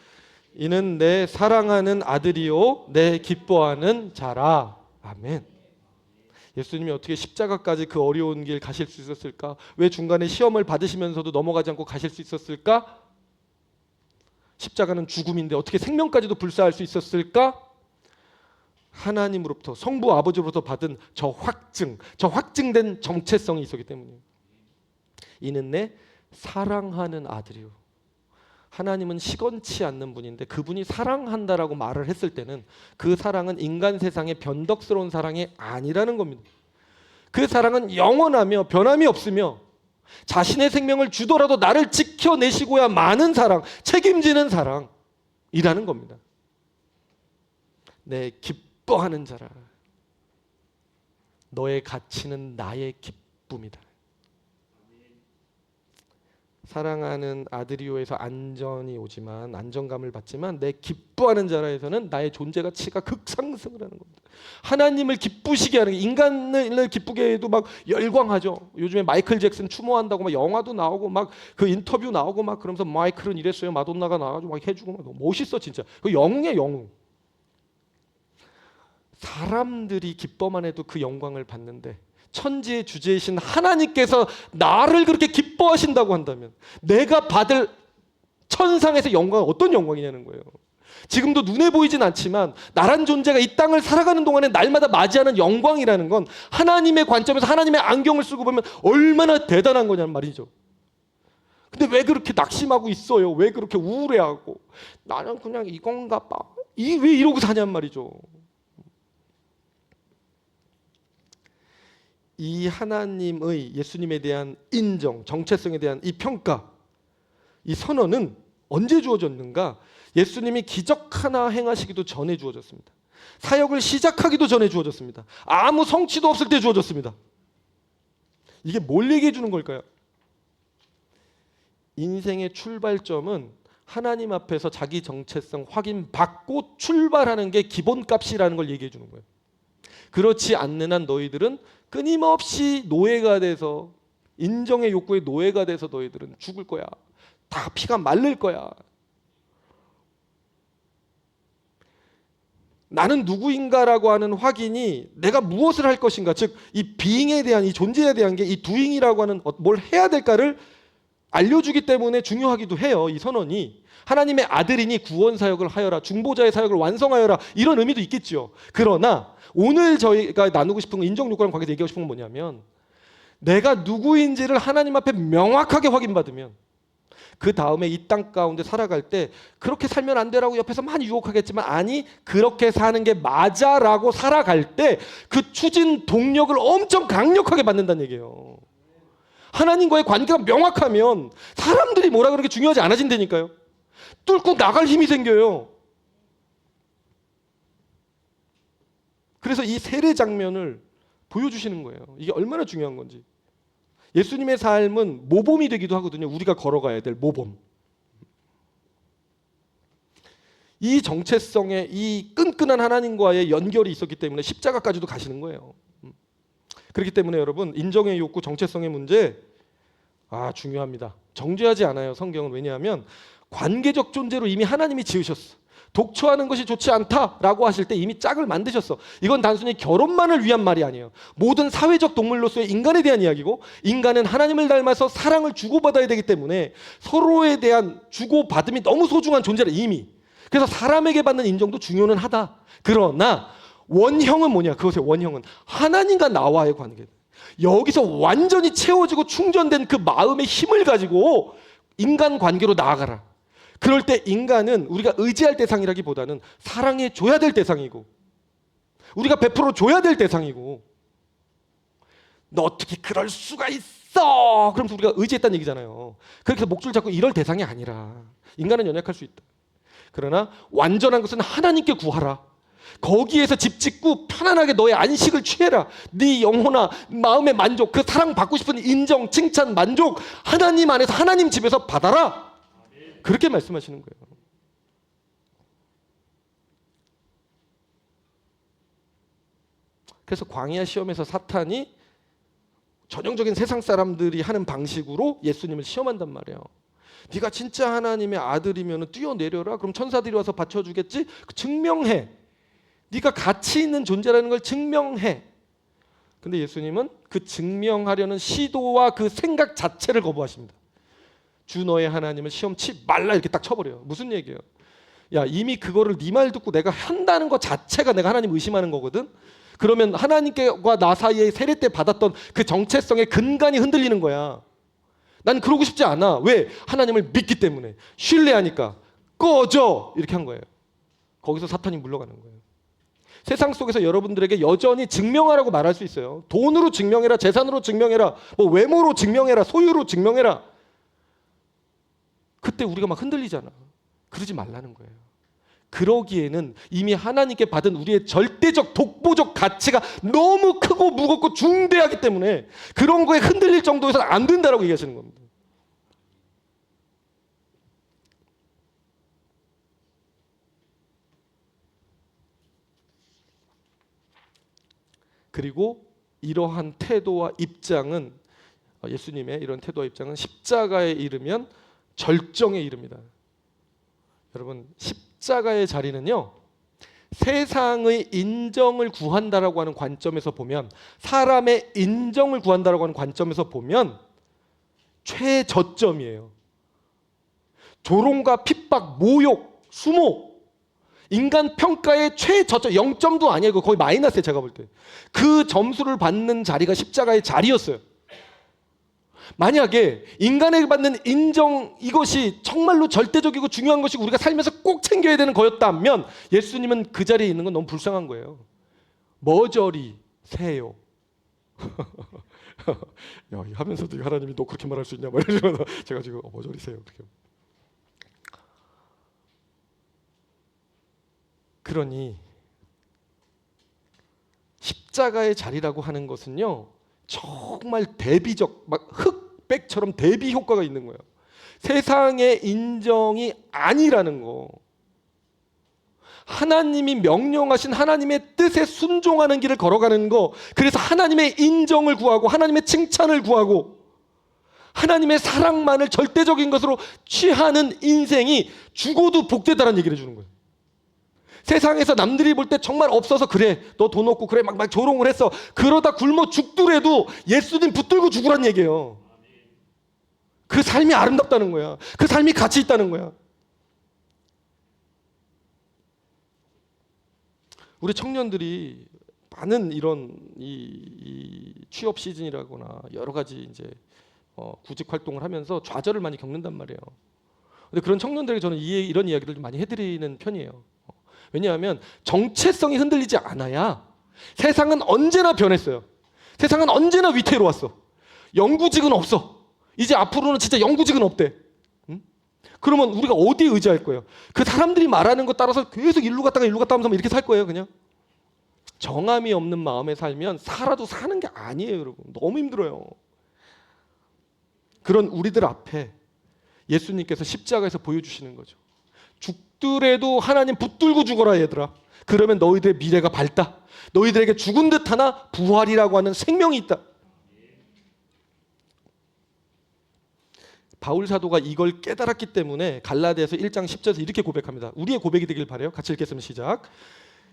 이는 내 사랑하는 아들이요 내 기뻐하는 자라. 아멘. 예수님이 어떻게 십자가까지 그 어려운 길 가실 수 있었을까? 왜 중간에 시험을 받으시면서도 넘어가지 않고 가실 수 있었을까? 십자가는 죽음인데 어떻게 생명까지도 불사할 수 있었을까? 하나님으로부터 성부 아버지로부터 받은 저 확증된 정체성이 있었기 때문이에요. 이는 내 사랑하는 아들이요. 하나님은 시건치 않는 분인데 그분이 사랑한다라고 말을 했을 때는 그 사랑은 인간 세상의 변덕스러운 사랑이 아니라는 겁니다. 그 사랑은 영원하며 변함이 없으며 자신의 생명을 주더라도 나를 지켜내시고야 마는 사랑, 책임지는 사랑이라는 겁니다. 내 기뻐하는 자라. 너의 가치는 나의 기쁨이다. 사랑하는 아들이오에서 안전이 오지만 안정감을 받지만 내 기뻐하는 자라에서는 나의 존재 가치가 극상승을 하는 겁니다. 하나님을 기쁘시게 하는 게 인간을 기쁘게 해도 막 열광하죠. 요즘에 마이클 잭슨 추모한다고 막 영화도 나오고 막 그 인터뷰 나오고 막 그러면서 마이클은 이랬어요. 마돈나가 나와가지고 막 해주고 막 멋있어 진짜. 그 영웅이야 영웅. 사람들이 기뻐만 해도 그 영광을 받는데 천지의 주제이신 하나님께서 나를 그렇게 기뻐하신다고 한다면 내가 받을 천상에서 영광은 어떤 영광이냐는 거예요. 지금도 눈에 보이진 않지만 나란 존재가 이 땅을 살아가는 동안에 날마다 맞이하는 영광이라는 건 하나님의 관점에서 하나님의 안경을 쓰고 보면 얼마나 대단한 거냐는 말이죠. 근데 왜 그렇게 낙심하고 있어요? 왜 그렇게 우울해하고 나는 그냥 이건가 봐. 왜 이러고 사냔 말이죠. 이 하나님의 예수님에 대한 인정, 정체성에 대한 이 평가, 이 선언은 언제 주어졌는가? 예수님이 기적 하나 행하시기도 전에 주어졌습니다. 사역을 시작하기도 전에 주어졌습니다. 아무 성취도 없을 때 주어졌습니다. 이게 뭘 얘기해 주는 걸까요? 인생의 출발점은 하나님 앞에서 자기 정체성 확인받고 출발하는 게 기본값이라는 걸 얘기해 주는 거예요. 그렇지 않는 한 너희들은 끊임없이 노예가 돼서 인정의 욕구의 노예가 돼서 너희들은 죽을 거야. 다 피가 마를 거야. 나는 누구인가라고 하는 확인이 내가 무엇을 할 것인가, 즉 이 being에 대한, 이 존재에 대한 게 이 doing이라고 하는 뭘 해야 될까를 알려주기 때문에 중요하기도 해요. 이 선언이 하나님의 아들이니 구원 사역을 하여라, 중보자의 사역을 완성하여라, 이런 의미도 있겠죠. 그러나 오늘 저희가 나누고 싶은 인정 욕구랑 관계해서 얘기하고 싶은 건 뭐냐면, 내가 누구인지를 하나님 앞에 명확하게 확인받으면 그 다음에 이 땅 가운데 살아갈 때 그렇게 살면 안 되라고 옆에서 많이 유혹하겠지만, 아니 그렇게 사는 게 맞아라고 살아갈 때 그 추진 동력을 엄청 강력하게 받는다는 얘기예요. 하나님과의 관계가 명확하면 사람들이 뭐라 그렇게 중요하지 않아진다니까요. 뚫고 나갈 힘이 생겨요. 그래서 이 세례 장면을 보여주시는 거예요. 이게 얼마나 중요한 건지. 예수님의 삶은 모범이 되기도 하거든요. 우리가 걸어가야 될 모범. 이 정체성에 이 끈끈한 하나님과의 연결이 있었기 때문에 십자가까지도 가시는 거예요. 그렇기 때문에 여러분, 인정의 욕구, 정체성의 문제 중요합니다. 정죄하지 않아요, 성경은. 왜냐하면 관계적 존재로 이미 하나님이 지으셨어. 독초하는 것이 좋지 않다라고 하실 때 이미 짝을 만드셨어. 이건 단순히 결혼만을 위한 말이 아니에요. 모든 사회적 동물로서의 인간에 대한 이야기고, 인간은 하나님을 닮아서 사랑을 주고받아야 되기 때문에 서로에 대한 주고받음이 너무 소중한 존재라 이미. 그래서 사람에게 받는 인정도 중요는 하다. 그러나 원형은 뭐냐? 그것의 원형은 하나님과 나와의 관계. 여기서 완전히 채워지고 충전된 그 마음의 힘을 가지고 인간 관계로 나아가라. 그럴 때 인간은 우리가 의지할 대상이라기보다는 사랑해 줘야 될 대상이고, 우리가 베풀어 줘야 될 대상이고, 너 어떻게 그럴 수가 있어? 그럼 우리가 의지했다는 얘기잖아요. 그렇게 목줄 잡고 이럴 대상이 아니라, 인간은 연약할 수 있다. 그러나 완전한 것은 하나님께 구하라. 거기에서 집 짓고 편안하게 너의 안식을 취해라. 네 영혼아, 마음의 만족, 그 사랑받고 싶은 인정, 칭찬, 만족 하나님 안에서 하나님 집에서 받아라. 그렇게 말씀하시는 거예요. 그래서 광야 시험에서 사탄이 전형적인 세상 사람들이 하는 방식으로 예수님을 시험한단 말이에요. 네가 진짜 하나님의 아들이면 뛰어내려라. 그럼 천사들이 와서 받쳐주겠지? 증명해. 네가 가치 있는 존재라는 걸 증명해. 근데 예수님은 그 증명하려는 시도와 그 생각 자체를 거부하십니다. 주 너의 하나님을 시험 치 말라, 이렇게 딱 쳐버려요. 무슨 얘기예요? 야, 이미 그거를 네 말 듣고 내가 한다는 것 자체가 내가 하나님 의심하는 거거든. 그러면 하나님과 나 사이에 세례 때 받았던 그 정체성의 근간이 흔들리는 거야. 난 그러고 싶지 않아. 왜? 하나님을 믿기 때문에. 신뢰하니까. 꺼져! 이렇게 한 거예요. 거기서 사탄이 물러가는 거예요. 세상 속에서 여러분들에게 여전히 증명하라고 말할 수 있어요. 돈으로 증명해라, 재산으로 증명해라, 뭐 외모로 증명해라, 소유로 증명해라. 그때 우리가 막 흔들리잖아. 그러지 말라는 거예요. 그러기에는 이미 하나님께 받은 우리의 절대적 독보적 가치가 너무 크고 무겁고 중대하기 때문에 그런 거에 흔들릴 정도에서는 안 된다라고 얘기하시는 겁니다. 그리고 이러한 태도와 입장은 예수님의 이런 태도와 입장은 십자가에 이르면 절정에 이릅니다. 여러분, 십자가의 자리는요, 세상의 인정을 구한다라고 하는 관점에서 보면, 사람의 인정을 구한다라고 하는 관점에서 보면 최저점이에요. 조롱과 핍박, 모욕, 수모, 인간 평가의 최저점, 0점도 아니에요. 거의 마이너스에 제가 볼 때. 그 점수를 받는 자리가 십자가의 자리였어요. 만약에 인간에게 받는 인정, 이것이 정말로 절대적이고 중요한 것이고 우리가 살면서 꼭 챙겨야 되는 거였다면 예수님은 그 자리에 있는 건 너무 불쌍한 거예요. 머저리 세요. 야, 하면서도 하나님이 너 그렇게 말할 수 있냐 이러면서 제가 지금 머저리 세요. 그렇게. 그러니 십자가의 자리라고 하는 것은요, 정말 대비적, 막 흑백처럼 대비 효과가 있는 거예요. 세상의 인정이 아니라는 거. 하나님이 명령하신 하나님의 뜻에 순종하는 길을 걸어가는 거. 그래서 하나님의 인정을 구하고 하나님의 칭찬을 구하고 하나님의 사랑만을 절대적인 것으로 취하는 인생이 죽어도 복되다라는 얘기를 해주는 거예요. 세상에서 남들이 볼 때 정말 없어서 그래, 너 돈 없고 그래, 막 조롱을 했어. 그러다 굶어 죽더라도 예수님 붙들고 죽으란 얘기예요. 그 삶이 아름답다는 거야. 그 삶이 가치 있다는 거야. 우리 청년들이 많은 이런 이 취업 시즌이라거나 여러 가지 이제 구직 활동을 하면서 좌절을 많이 겪는단 말이에요. 근데 그런 청년들에게 저는 이런 이야기를 좀 많이 해드리는 편이에요. 왜냐하면 정체성이 흔들리지 않아야 세상은 언제나 변했어요. 세상은 언제나 위태로웠어. 영구직은 없어. 이제 앞으로는 진짜 영구직은 없대. 응? 그러면 우리가 어디에 의지할 거예요? 그 사람들이 말하는 것 따라서 계속 일로 갔다가 일로 갔다 하면서 이렇게 살 거예요, 그냥? 정함이 없는 마음에 살면 살아도 사는 게 아니에요, 여러분. 너무 힘들어요. 그런 우리들 앞에 예수님께서 십자가에서 보여주시는 거죠. 죽더라도 하나님 붙들고 죽어라, 얘들아. 그러면 너희들의 미래가 밝다. 너희들에게 죽은 듯 하나 부활이라고 하는 생명이 있다. 바울 사도가 이걸 깨달았기 때문에 갈라디아서 1장 10절에서 이렇게 고백합니다. 우리의 고백이 되길 바라요. 같이 읽겠습니다. 시작.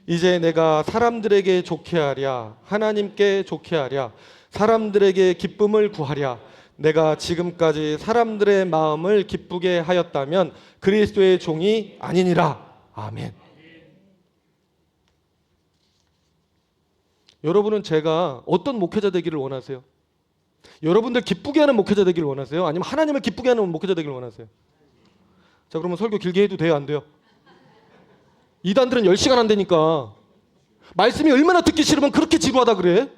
이제 내가 사람들에게 좋게 하랴, 하나님께 좋게 하랴, 사람들에게 기쁨을 구하랴. 내가 지금까지 사람들의 마음을 기쁘게 하였다면 그리스도의 종이 아니니라. 아멘. 여러분은 제가 어떤 목회자 되기를 원하세요? 여러분들 기쁘게 하는 목회자 되기를 원하세요? 아니면 하나님을 기쁘게 하는 목회자 되기를 원하세요? 자, 그러면 설교 길게 해도 돼요? 안 돼요? 이단들은 10시간 안 되니까. 말씀이 얼마나 듣기 싫으면 그렇게 지루하다 그래?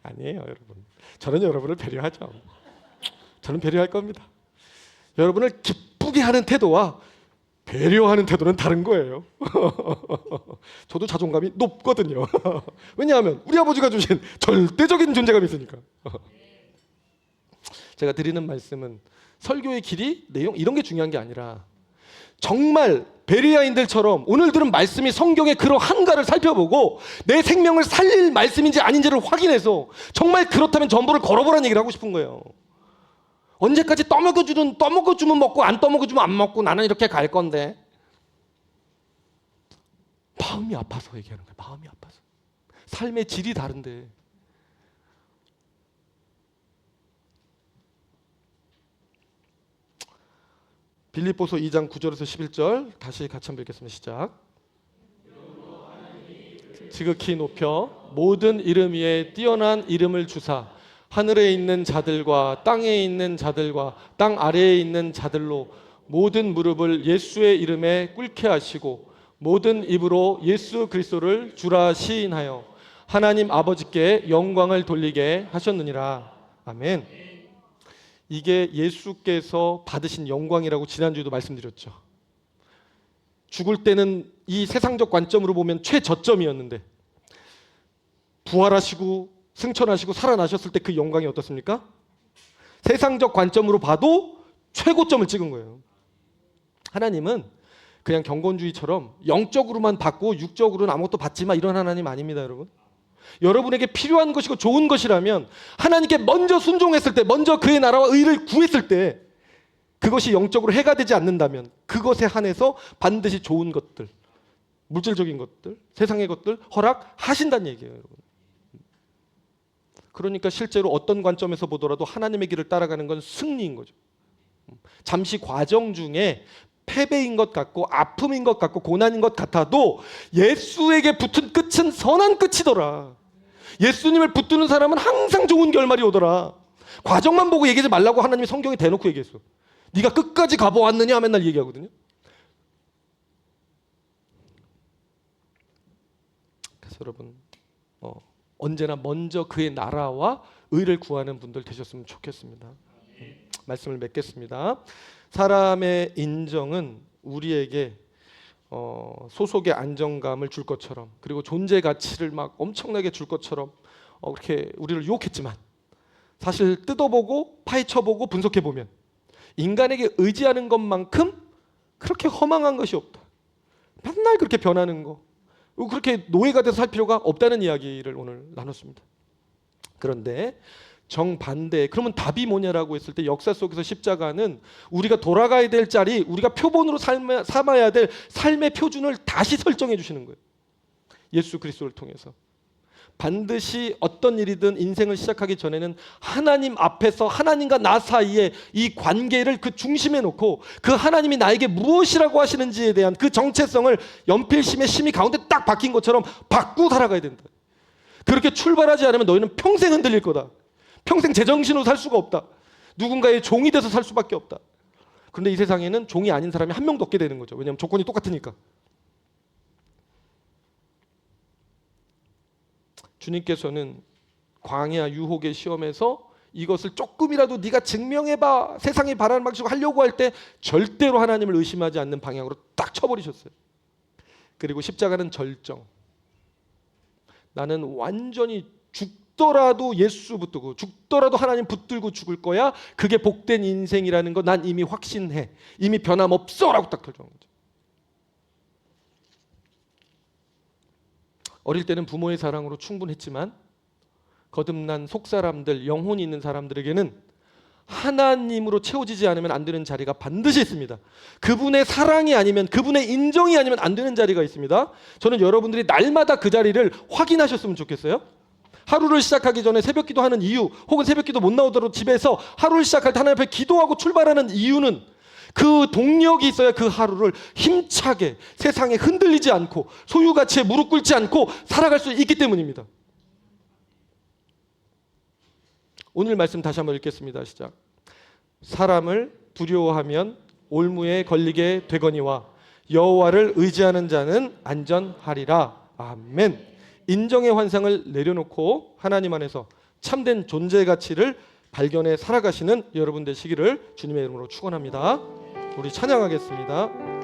아니에요, 여러분. 저는 여러분을 배려하죠. 저는 배려할 겁니다. 여러분을 기쁘게 하는 태도와 배려하는 태도는 다른 거예요. 저도 자존감이 높거든요. 왜냐하면 우리 아버지가 주신 절대적인 존재감이 있으니까. 제가 드리는 말씀은 설교의 길이, 내용 이런 게 중요한 게 아니라 정말 베레아인들처럼 오늘 들은 말씀이 성경의 그러한가를 살펴보고 내 생명을 살릴 말씀인지 아닌지를 확인해서 정말 그렇다면 전부를 걸어보라는 얘기를 하고 싶은 거예요. 언제까지 떠먹여주면 먹고 안 떠먹여주면 안 먹고 나는 이렇게 갈 건데. 마음이 아파서 얘기하는 거예요. 마음이 아파서. 삶의 질이 다른데. 빌립보서 2장 9절에서 11절 다시 같이 한번 읽겠습니다. 시작. 지극히 높여 모든 이름 위에 뛰어난 이름을 주사 하늘에 있는 자들과 땅에 있는 자들과 땅 아래에 있는 자들로 모든 무릎을 예수의 이름에 꿇게 하시고 모든 입으로 예수 그리스도를 주라 시인하여 하나님 아버지께 영광을 돌리게 하셨느니라. 아멘. 이게 예수께서 받으신 영광이라고 지난주에도 말씀드렸죠. 죽을 때는 이 세상적 관점으로 보면 최저점이었는데 부활하시고 승천하시고 살아나셨을 때 그 영광이 어떻습니까? 세상적 관점으로 봐도 최고점을 찍은 거예요. 하나님은 그냥 경건주의처럼 영적으로만 받고 육적으로는 아무것도 받지 마 이런 하나님 아닙니다, 여러분. 여러분에게 필요한 것이고 좋은 것이라면 하나님께 먼저 순종했을 때, 먼저 그의 나라와 의를 구했을 때 그것이 영적으로 해가 되지 않는다면 그것에 한해서 반드시 좋은 것들, 물질적인 것들, 세상의 것들 허락하신다는 얘기예요, 여러분. 그러니까 실제로 어떤 관점에서 보더라도 하나님의 길을 따라가는 건 승리인 거죠. 잠시 과정 중에 패배인 것 같고 아픔인 것 같고 고난인 것 같아도 예수에게 붙은 끝은 선한 끝이더라. 예수님을 붙드는 사람은 항상 좋은 결말이 오더라. 과정만 보고 얘기하지 말라고 하나님이 성경에 대놓고 얘기했어. 네가 끝까지 가보았느냐 맨날 얘기하거든요. 그래서 여러분 언제나 먼저 그의 나라와 의를 구하는 분들 되셨으면 좋겠습니다. 말씀을 맺겠습니다. 사람의 인정은 우리에게 소속의 안정감을 줄 것처럼, 그리고 존재 가치를 막 엄청나게 줄 것처럼 그렇게 우리를 유혹했지만, 사실 뜯어보고 파헤쳐보고 분석해보면 인간에게 의지하는 것만큼 그렇게 허망한 것이 없다. 맨날 그렇게 변하는 거, 그렇게 노예가 돼서 살 필요가 없다는 이야기를 오늘 나눴습니다. 그런데 정반대, 그러면 답이 뭐냐라고 했을 때 역사 속에서 십자가는 우리가 돌아가야 될 자리, 우리가 표본으로 삼아야 될 삶의 표준을 다시 설정해 주시는 거예요. 예수 그리스도를 통해서. 반드시 어떤 일이든 인생을 시작하기 전에는 하나님 앞에서 하나님과 나 사이에 이 관계를 그 중심에 놓고 그 하나님이 나에게 무엇이라고 하시는지에 대한 그 정체성을 연필심의 심이 가운데 딱 박힌 것처럼 바꾸고 살아가야 된다. 그렇게 출발하지 않으면 너희는 평생 흔들릴 거다. 평생 제정신으로 살 수가 없다. 누군가의 종이 돼서 살 수밖에 없다. 그런데 이 세상에는 종이 아닌 사람이 한 명도 없게 되는 거죠. 왜냐하면 조건이 똑같으니까. 주님께서는 광야 유혹의 시험에서 이것을 조금이라도 네가 증명해봐, 세상이 바라는 방식으로 하려고 할 때 절대로 하나님을 의심하지 않는 방향으로 딱 쳐버리셨어요. 그리고 십자가는 절정. 나는 완전히 죽더라도 예수 붙들고 죽더라도 하나님 붙들고 죽을 거야. 그게 복된 인생이라는 거 난 이미 확신해. 이미 변함없어 라고 딱 결정한 거죠. 어릴 때는 부모의 사랑으로 충분했지만 거듭난 속사람들, 영혼이 있는 사람들에게는 하나님으로 채워지지 않으면 안 되는 자리가 반드시 있습니다. 그분의 사랑이 아니면, 그분의 인정이 아니면 안 되는 자리가 있습니다. 저는 여러분들이 날마다 그 자리를 확인하셨으면 좋겠어요. 하루를 시작하기 전에 새벽기도 하는 이유, 혹은 새벽기도 못 나오더라도 집에서 하루를 시작할 때 하나님 앞에 기도하고 출발하는 이유는 그 동력이 있어야 그 하루를 힘차게 세상에 흔들리지 않고 소유가치에 무릎 꿇지 않고 살아갈 수 있기 때문입니다. 오늘 말씀 다시 한번 읽겠습니다. 시작. 사람을 두려워하면 올무에 걸리게 되거니와 여호와를 의지하는 자는 안전하리라. 아멘. 인정의 환상을 내려놓고 하나님 안에서 참된 존재 가치를 발견해 살아가시는 여러분 되시기를 주님의 이름으로 축원합니다. 우리 찬양하겠습니다.